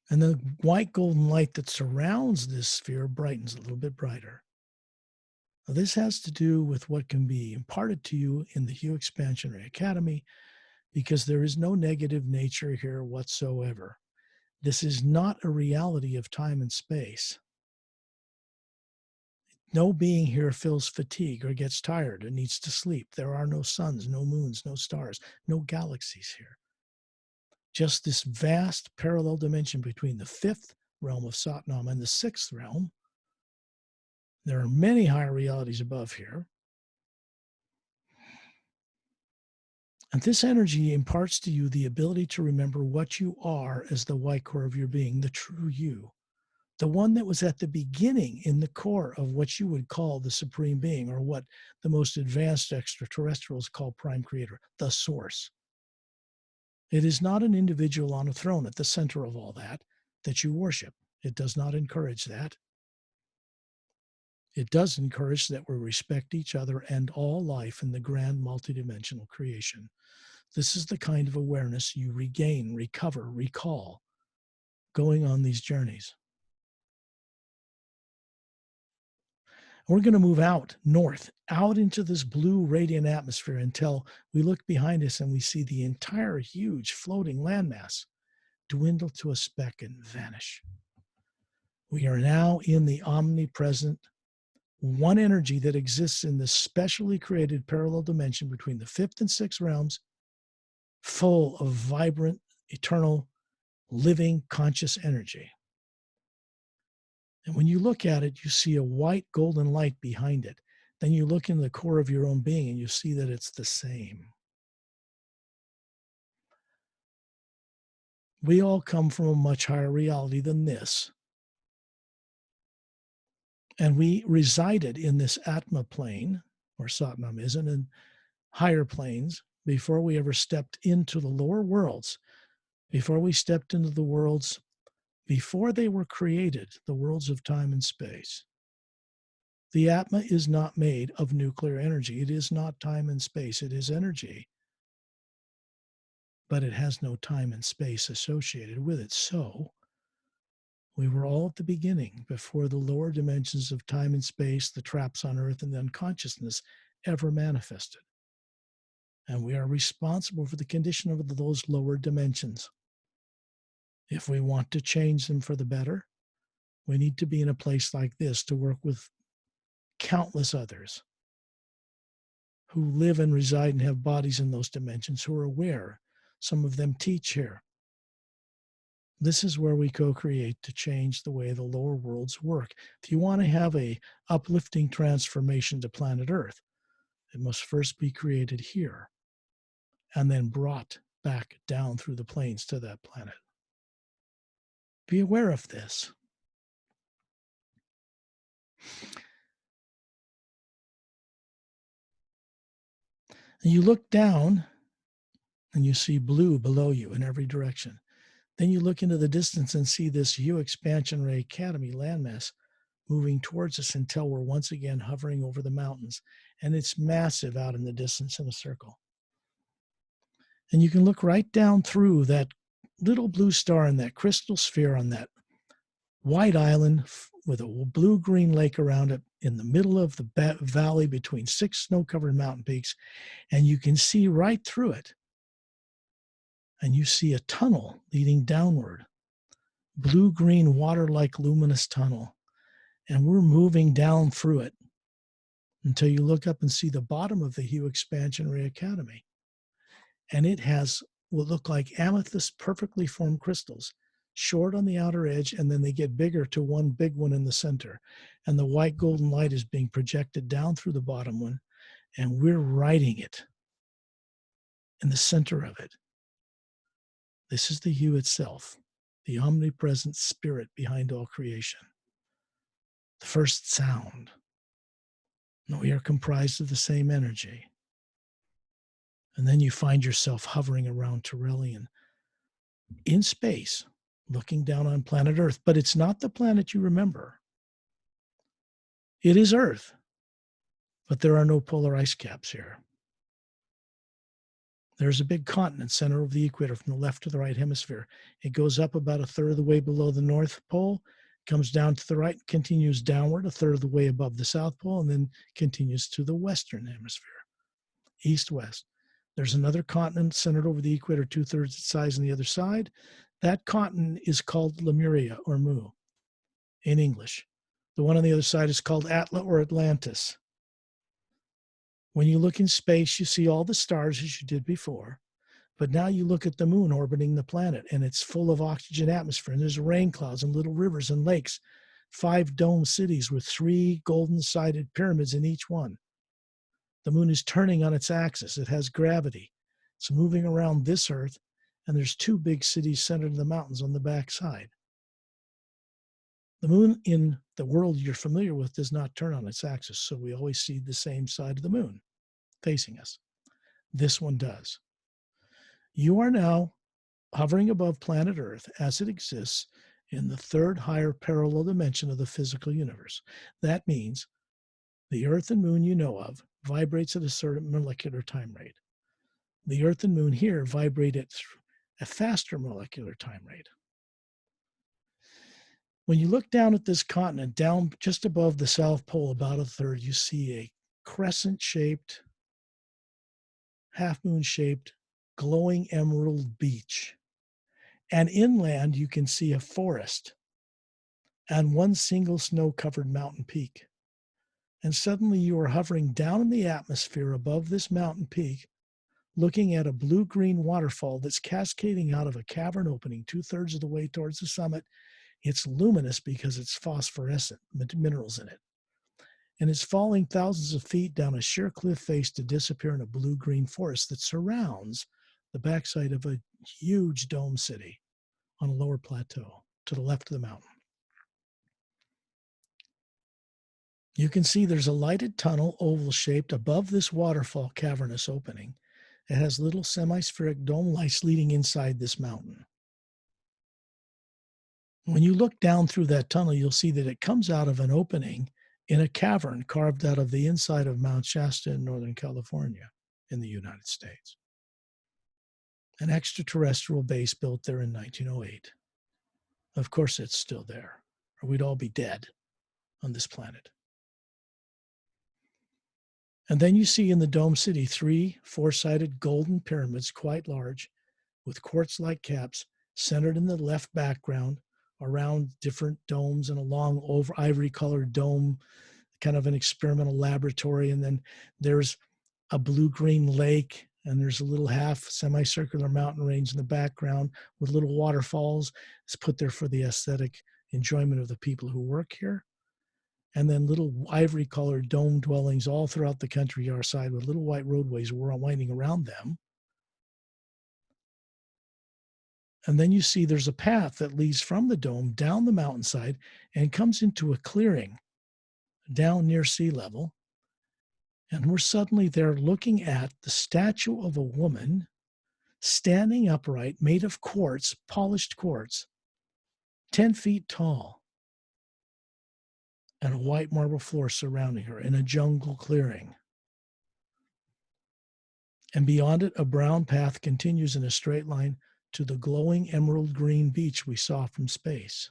And the white golden light that surrounds this sphere brightens a little bit brighter. Now, this has to do with what can be imparted to you in the Hue Expansionary Academy, because there is no negative nature here whatsoever. This is not a reality of time and space. No being here feels fatigue or gets tired or needs to sleep. There are no suns, no moons, no stars, no galaxies here. Just this vast parallel dimension between the 5th realm of Satnam and the 6th realm. There are many higher realities above here. And this energy imparts to you the ability to remember what you are as the white core of your being, the true you. The one that was at the beginning in the core of what you would call the Supreme Being, or what the most advanced extraterrestrials call Prime Creator, the Source. It is not an individual on a throne at the center of all that you worship. It does not encourage that. It does encourage that we respect each other and all life in the grand multidimensional creation. This is the kind of awareness you regain, recover, recall, going on these journeys. We're going to move out north, out into this blue radiant atmosphere until we look behind us and we see the entire huge floating landmass dwindle to a speck and vanish. We are now in the omnipresent one energy that exists in this specially created parallel dimension between the 5th and 6th realms, full of vibrant, eternal, living, conscious energy. And when you look at it, you see a white golden light behind it. Then you look in the core of your own being and you see that it's the same. We all come from a much higher reality than this. And we resided in this Atma plane, or Satnam is, and in higher planes before we ever stepped into the lower worlds, before we stepped into the worlds before they were created, the worlds of time and space, the Atma is not made of nuclear energy. It is not time and space. It is energy, but it has no time and space associated with it. So we were all at the beginning before the lower dimensions of time and space, the traps on earth, and the unconsciousness ever manifested. And we are responsible for the condition of those lower dimensions. If we want to change them for the better, we need to be in a place like this to work with countless others who live and reside and have bodies in those dimensions, who are aware. Some of them teach here. This is where we co-create to change the way the lower worlds work. If you want to have a uplifting transformation to planet Earth, it must first be created here and then brought back down through the planes to that planet. Be aware of this. And you look down and you see blue below you in every direction. Then you look into the distance and see this U Expansion Ray Academy landmass moving towards us until we're once again hovering over the mountains. And it's massive out in the distance in a circle. And you can look right down through that little blue star and that crystal sphere on that white island with a blue-green lake around it in the middle of the valley between 6 snow-covered mountain peaks. And you can see right through it. And you see a tunnel leading downward, blue-green water-like luminous tunnel. And we're moving down through it until you look up and see the bottom of the Hue Expansion Ray Academy. And it has what look like amethyst perfectly formed crystals, short on the outer edge, and then they get bigger to one big one in the center. And the white golden light is being projected down through the bottom one, and we're riding it in the center of it. This is the Hue itself, the omnipresent spirit behind all creation. The first sound. And we are comprised of the same energy. And then you find yourself hovering around Turelian in space, looking down on planet Earth. But it's not the planet you remember. It is Earth, but there are no polar ice caps here. There's a big continent center of the equator from the left to the right hemisphere. It goes up about a third of the way below the North Pole, comes down to the right, continues downward a third of the way above the South Pole, and then continues to the Western Hemisphere, east-west. There's another continent centered over the equator, 2/3 its size on the other side. That continent is called Lemuria or Mu in English. The one on the other side is called Atla or Atlantis. When you look in space, you see all the stars as you did before, but now you look at the moon orbiting the planet, and it's full of oxygen atmosphere, and there's rain clouds and little rivers and lakes, 5 dome cities with 3 golden-sided pyramids in each one. The moon is turning on its axis. It has gravity. It's moving around this Earth, and there's 2 big cities centered in the mountains on the backside. The moon in the world you're familiar with does not turn on its axis, so we always see the same side of the moon facing us. This one does. You are now hovering above planet Earth as it exists in the 3rd higher parallel dimension of the physical universe. That means the Earth and moon you know of vibrates at a certain molecular time rate. The Earth and moon here vibrate at a faster molecular time rate. When you look down at this continent, down just above the South Pole, about a third, you see a crescent-shaped, half-moon-shaped, glowing emerald beach. And inland, you can see a forest and one single snow-covered mountain peak. And suddenly you are hovering down in the atmosphere above this mountain peak, looking at a blue-green waterfall that's cascading out of a cavern opening 2/3 of the way towards the summit. It's luminous because it's phosphorescent minerals in it. And it's falling thousands of feet down a sheer cliff face to disappear in a blue-green forest that surrounds the backside of a huge dome city on a lower plateau to the left of the mountain. You can see there's a lighted tunnel, oval-shaped, above this waterfall cavernous opening. It has little semi-spheric dome lights leading inside this mountain. When you look down through that tunnel, you'll see that it comes out of an opening in a cavern carved out of the inside of Mount Shasta in Northern California in the United States. An extraterrestrial base built there in 1908. Of course, it's still there, or we'd all be dead on this planet. And then you see in the Dome City 3 four-sided golden pyramids, quite large, with quartz-like caps centered in the left background around different domes and a long ivory-colored dome, kind of an experimental laboratory. And then there's a blue-green lake, and there's a little half semicircular mountain range in the background with little waterfalls. It's put there for the aesthetic enjoyment of the people who work here. And then little ivory-colored dome dwellings all throughout the country our side with little white roadways winding around them. And then you see there's a path that leads from the dome down the mountainside and comes into a clearing down near sea level. And we're suddenly there looking at the statue of a woman standing upright, made of quartz, polished quartz, 10 feet tall, and a white marble floor surrounding her in a jungle clearing. And beyond it, a brown path continues in a straight line to the glowing emerald green beach we saw from space.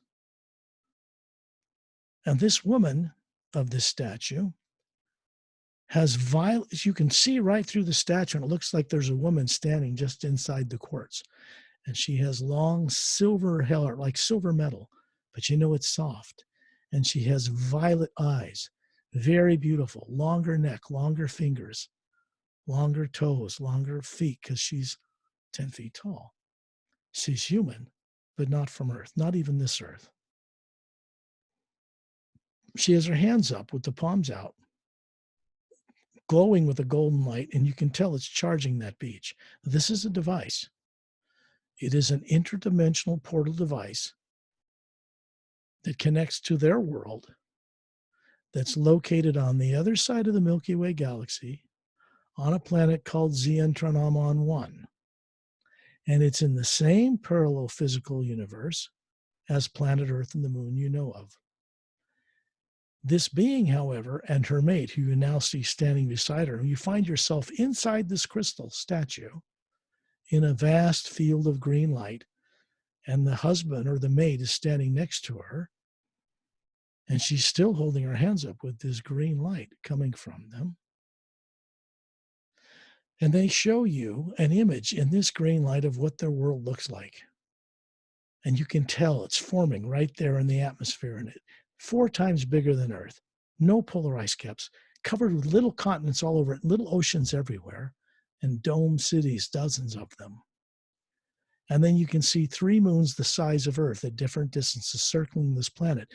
And this woman of this statue has violet, you can see right through the statue, and it looks like there's a woman standing just inside the quartz. And she has long silver hair, like silver metal, but you know it's soft. And she has violet eyes, very beautiful, longer neck, longer fingers, longer toes, longer feet, because she's 10 feet tall. She's human, but not from Earth, not even this Earth. She has her hands up with the palms out, glowing with a golden light, and you can tell it's charging that beach. This is a device. It is an interdimensional portal device that connects to their world that's located on the other side of the Milky Way galaxy on a planet called Zientranomon 1. And it's in the same parallel physical universe as planet Earth and the moon you know of. This being, however, and her mate, who you now see standing beside her, you find yourself inside this crystal statue in a vast field of green light, and the husband or the mate is standing next to her, and she's still holding her hands up with this green light coming from them. And they show you an image in this green light of what their world looks like. And you can tell it's forming right there in the atmosphere, and it 4 times bigger than Earth. No polar ice caps, covered with little continents all over it, little oceans everywhere, and dome cities, dozens of them. And then you can see 3 moons the size of Earth at different distances circling this planet.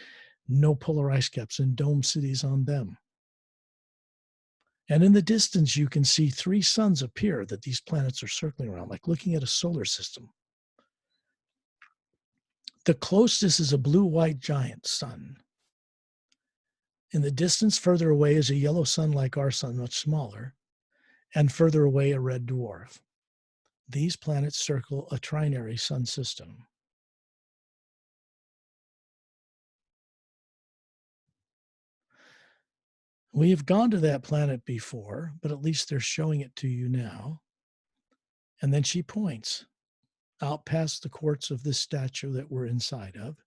No polar ice caps and dome cities on them. And in the distance, you can see 3 suns appear that these planets are circling around, like looking at a solar system. The closest is a blue-white giant sun. In the distance, further away is a yellow sun like our sun, much smaller, and further away, a red dwarf. These planets circle a trinary sun system. We have gone to that planet before, but at least they're showing it to you now. And then she points out past the quartz of this statue that we're inside of,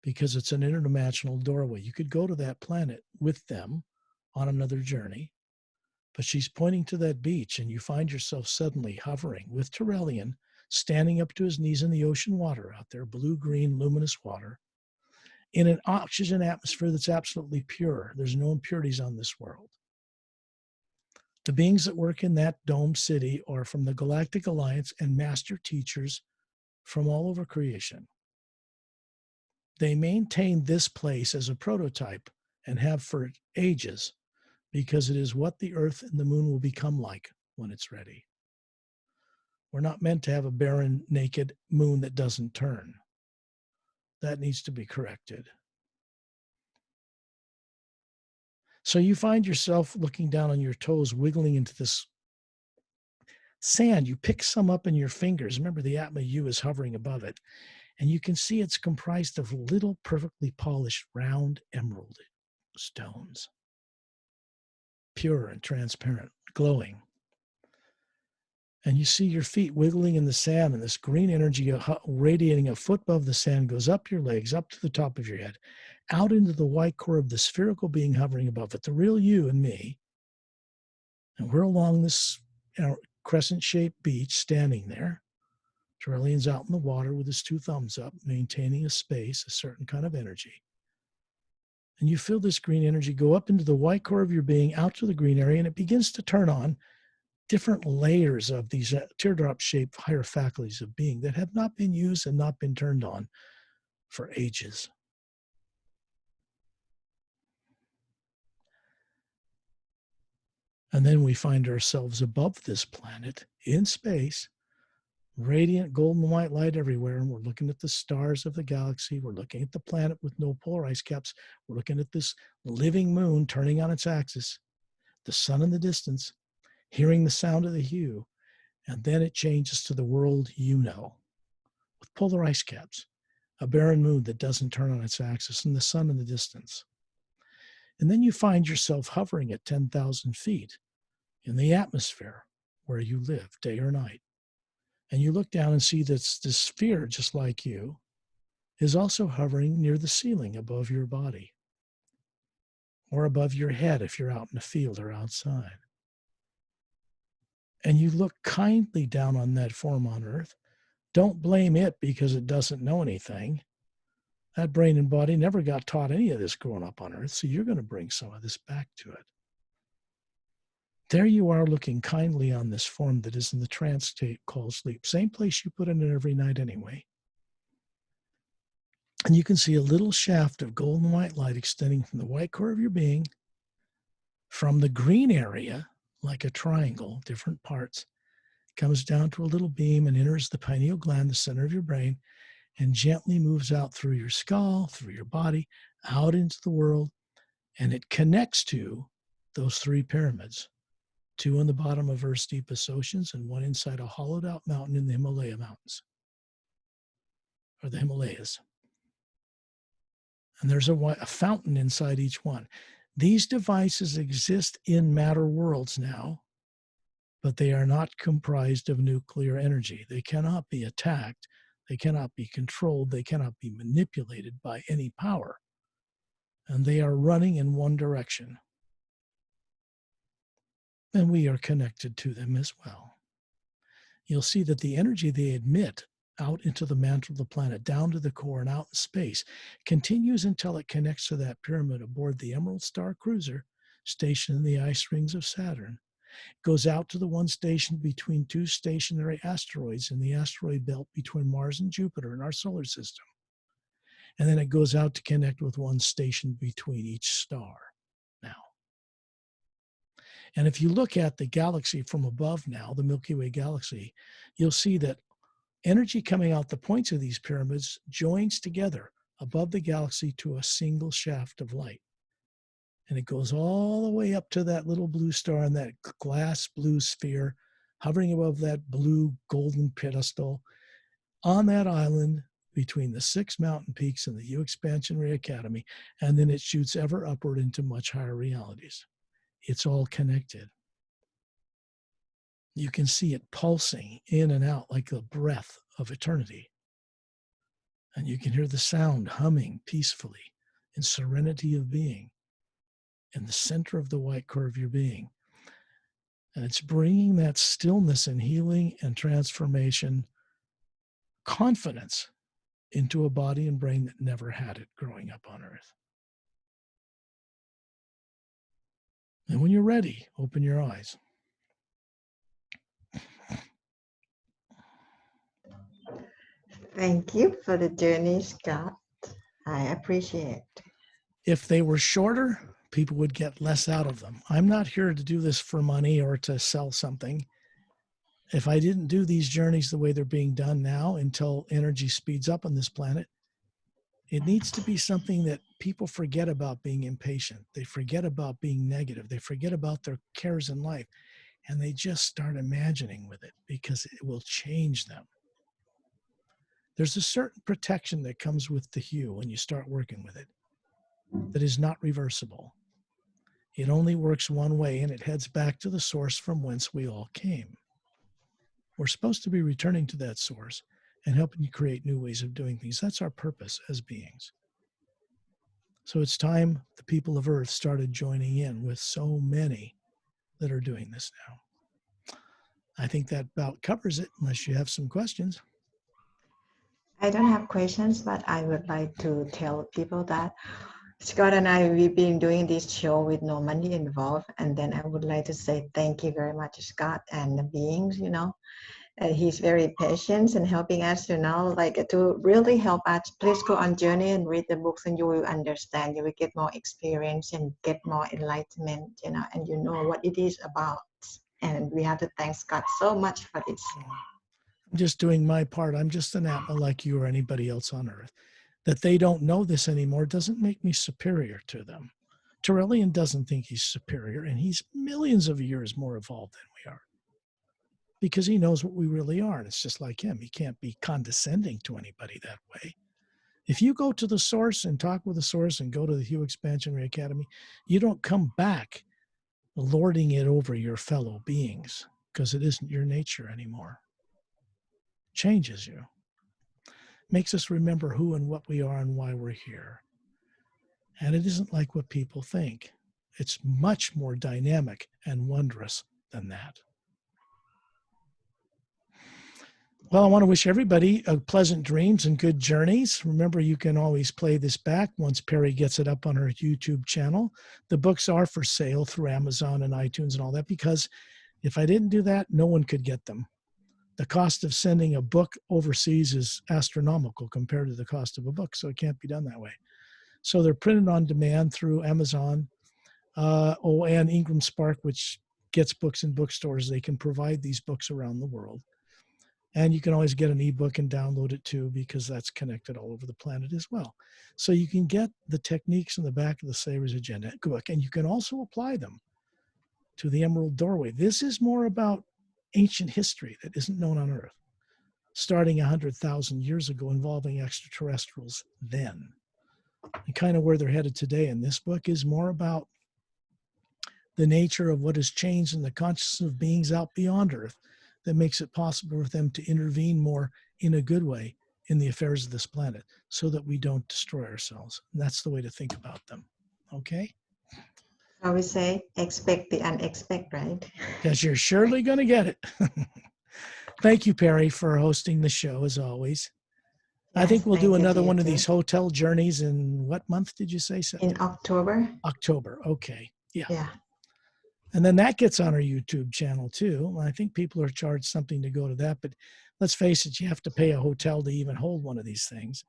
because it's an interdimensional doorway. You could go to that planet with them on another journey, but she's pointing to that beach, and you find yourself suddenly hovering with Terrellian, standing up to his knees in the ocean water out there, blue-green, luminous water, in an oxygen atmosphere that's absolutely pure. There's no impurities on this world. The beings that work in that dome city are from the Galactic Alliance and master teachers from all over creation. They maintain this place as a prototype and have for ages, because it is what the Earth and the moon will become like when it's ready. We're not meant to have a barren, naked moon that doesn't turn. That needs to be corrected. So you find yourself looking down on your toes, wiggling into this sand. You pick some up in your fingers. Remember, the Atma U is hovering above it. And you can see it's comprised of little perfectly polished round emerald stones, pure and transparent, glowing. And you see your feet wiggling in the sand, and this green energy radiating a foot above the sand goes up your legs, up to the top of your head, out into the white core of the spherical being hovering above it, the real you and me. And we're along this crescent-shaped beach standing there. Trillian's out in the water with his two thumbs up, maintaining a space, a certain kind of energy. And you feel this green energy go up into the white core of your being, out to the green area, and it begins to turn on different layers of these teardrop-shaped higher faculties of being that have not been used and not been turned on for ages. And then we find ourselves above this planet in space, radiant golden white light everywhere, and we're looking at the stars of the galaxy. We're looking at the planet with no polar ice caps. We're looking at this living moon turning on its axis, the sun in the distance, hearing the sound of the hue, and then it changes to the world you know, with polar ice caps, a barren moon that doesn't turn on its axis, and the sun in the distance. And then you find yourself hovering at 10,000 feet in the atmosphere where you live, day or night. And you look down and see that this sphere, just like you, is also hovering near the ceiling above your body, or above your head if you're out in the field or outside. And you look kindly down on that form on earth. Don't blame it because it doesn't know anything. That brain and body never got taught any of this growing up on earth, so you're going to bring some of this back to it. There you are looking kindly on this form that is in the trance state called sleep. Same place you put in it every night anyway. And you can see a little shaft of golden white light extending from the white core of your being, from the green area, like a triangle, different parts, comes down to a little beam and enters the pineal gland, the center of your brain, and gently moves out through your skull, through your body, out into the world, and it connects to those three pyramids. Two on the bottom of Earth's deepest oceans and one inside a hollowed out mountain in the Himalaya Mountains, or the Himalayas. And there's a fountain inside each one. These devices exist in matter worlds now, but they are not comprised of nuclear energy. They cannot be attacked. They cannot be controlled. They cannot be manipulated by any power. And they are running in one direction. And we are connected to them as well. You'll see that the energy they emit out into the mantle of the planet, down to the core and out in space, continues until it connects to that pyramid aboard the Emerald Star Cruiser, stationed in the ice rings of Saturn. It goes out to the one stationed between two stationary asteroids in the asteroid belt between Mars and Jupiter in our solar system. And then it goes out to connect with one stationed between each star now. And if you look at the galaxy from above now, the Milky Way galaxy, you'll see that energy coming out the points of these pyramids joins together above the galaxy to a single shaft of light. And it goes all the way up to that little blue star in that glass blue sphere, hovering above that blue golden pedestal on that island between the 6 mountain peaks and the U Expansion Ray Academy. And then it shoots ever upward into much higher realities. It's all connected. You can see it pulsing in and out like the breath of eternity. And you can hear the sound humming peacefully in serenity of being in the center of the white core of your being. And it's bringing that stillness and healing and transformation, confidence into a body and brain that never had it growing up on earth. And when you're ready, open your eyes.
Thank you for the journey, Scott. I appreciate it.
If they were shorter, people would get less out of them. I'm not here to do this for money or to sell something. If I didn't do these journeys the way they're being done now until energy speeds up on this planet, it needs to be something that people forget about being impatient. They forget about being negative. They forget about their cares in life. And they just start imagining with it because it will change them. There's a certain protection that comes with the hue when you start working with it that is not reversible. It only works one way, and it heads back to the source from whence we all came. We're supposed to be returning to that source and helping you create new ways of doing things. That's our purpose as beings. So it's time the people of Earth started joining in with so many that are doing this now. I think that about covers it, unless you have some questions.
I don't have questions, but I would like to tell people that Scott and I, we've been doing this show with no money involved. And then I would like to say thank you very much, Scott, and the beings, he's very patient and helping us, like to really help us. Please go on journey and read the books and you will understand. You will get more experience and get more enlightenment, and you know what it is about. And we have to thank Scott so much for this.
I'm just doing my part. I'm just an Atma like you or anybody else on Earth. That they don't know this anymore doesn't make me superior to them. Terrellian doesn't think he's superior, and he's millions of years more evolved than we are. Because he knows what we really are, and it's just like him. He can't be condescending to anybody that way. If you go to the source and talk with the source and go to the Hue Expansion Academy, you don't come back lording it over your fellow beings, because it isn't your nature anymore. Changes you. Makes us remember who and what we are and why we're here. And it isn't like what people think. It's much more dynamic and wondrous than that. Well, I want to wish everybody pleasant dreams and good journeys. Remember, you can always play this back once Perry gets it up on her YouTube channel. The books are for sale through Amazon and iTunes and all that, because if I didn't do that, no one could get them. The cost of sending a book overseas is astronomical compared to the cost of a book, so it can't be done that way. So they're printed on demand through Amazon, and Ingram Spark, which gets books in bookstores. They can provide these books around the world. And you can always get an ebook and download it too, because that's connected all over the planet as well. So you can get the techniques in the back of the Savior's Agenda book, and you can also apply them to the Emerald Doorway. This is more about ancient history that isn't known on Earth, starting 100,000 years ago, involving extraterrestrials then. And kind of where they're headed today in this book is more about the nature of what has changed in the consciousness of beings out beyond Earth that makes it possible for them to intervene more in a good way in the affairs of this planet so that we don't destroy ourselves. And that's the way to think about them. Okay?
I would say expect the unexpected, right?
Because you're surely going to get it. Thank you, Perry, for hosting the show, as always. Yes, I think we'll do another one of these hotel journeys in what month did you say? September?
In October.
October. Okay. Yeah.
Yeah.
And then that gets on our YouTube channel too. I think people are charged something to go to that, but let's face it, you have to pay a hotel to even hold one of these things.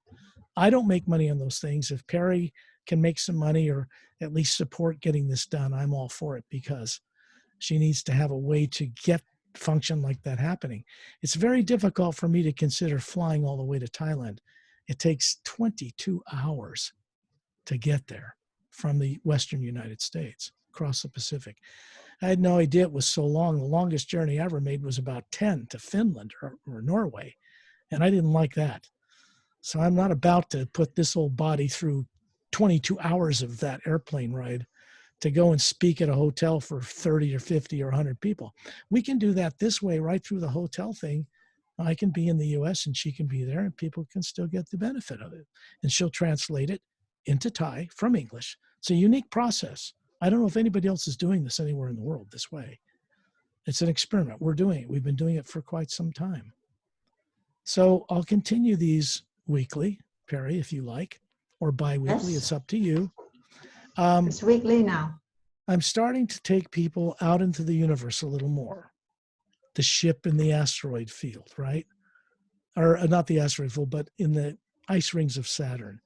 I don't make money on those things. If Perry can make some money or at least support getting this done, I'm all for it, because she needs to have a way to get function like that happening. It's very difficult for me to consider flying all the way to Thailand. It takes 22 hours to get there from the Western United States, across the Pacific. I had no idea it was so long. The longest journey I ever made was about 10 to Finland or Norway, and I didn't like that. So I'm not about to put this old body through 22 hours of that airplane ride to go and speak at a hotel for 30 or 50 or 100 people. We can do that this way right through the hotel thing. I can be in the US and she can be there, and people can still get the benefit of it. And she'll translate it into Thai from English. It's a unique process. I don't know if anybody else is doing this anywhere in the world this way. It's an experiment. We're doing it. We've been doing it for quite some time. So I'll continue these weekly, Perry, if you like, or bi-weekly.
Yes.
It's up to you.
It's weekly now.
I'm starting to take people out into the universe a little more. The ship in the asteroid field, right? Or not the asteroid field, but in the ice rings of Saturn,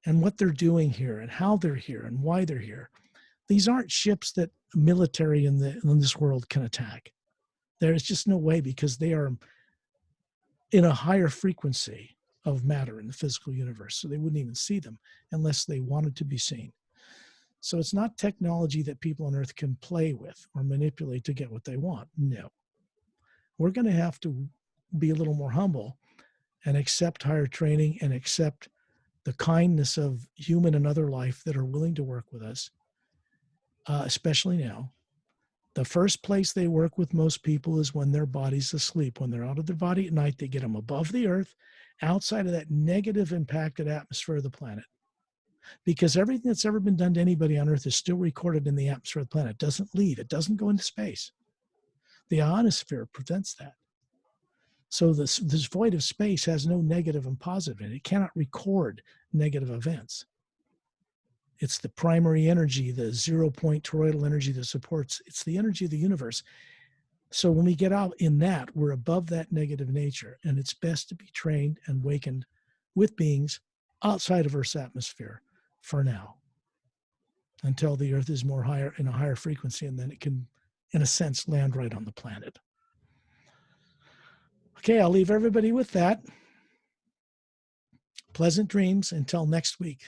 and what they're doing here and how they're here and why they're here. These aren't ships that military in this world can attack. There's just no way, because they are in a higher frequency of matter in the physical universe. So they wouldn't even see them unless they wanted to be seen. So it's not technology that people on Earth can play with or manipulate to get what they want. No. We're going to have to be a little more humble and accept higher training and accept the kindness of human and other life that are willing to work with us, especially now. The first place they work with most people is when their body's asleep. When they're out of their body at night, they get them above the earth, outside of that negative impacted atmosphere of the planet. Because everything that's ever been done to anybody on earth is still recorded in the atmosphere of the planet. It doesn't leave. It doesn't go into space. The ionosphere prevents that. So this void of space has no negative and positive in it. It cannot record negative events. It's the primary energy, the 0-point toroidal energy that supports, it's the energy of the universe. So when we get out in that, we're above that negative nature, and it's best to be trained and wakened with beings outside of Earth's atmosphere for now, until the Earth is more higher, in a higher frequency, and then it can, in a sense, land right on the planet. Okay, I'll leave everybody with that. Pleasant dreams until next week.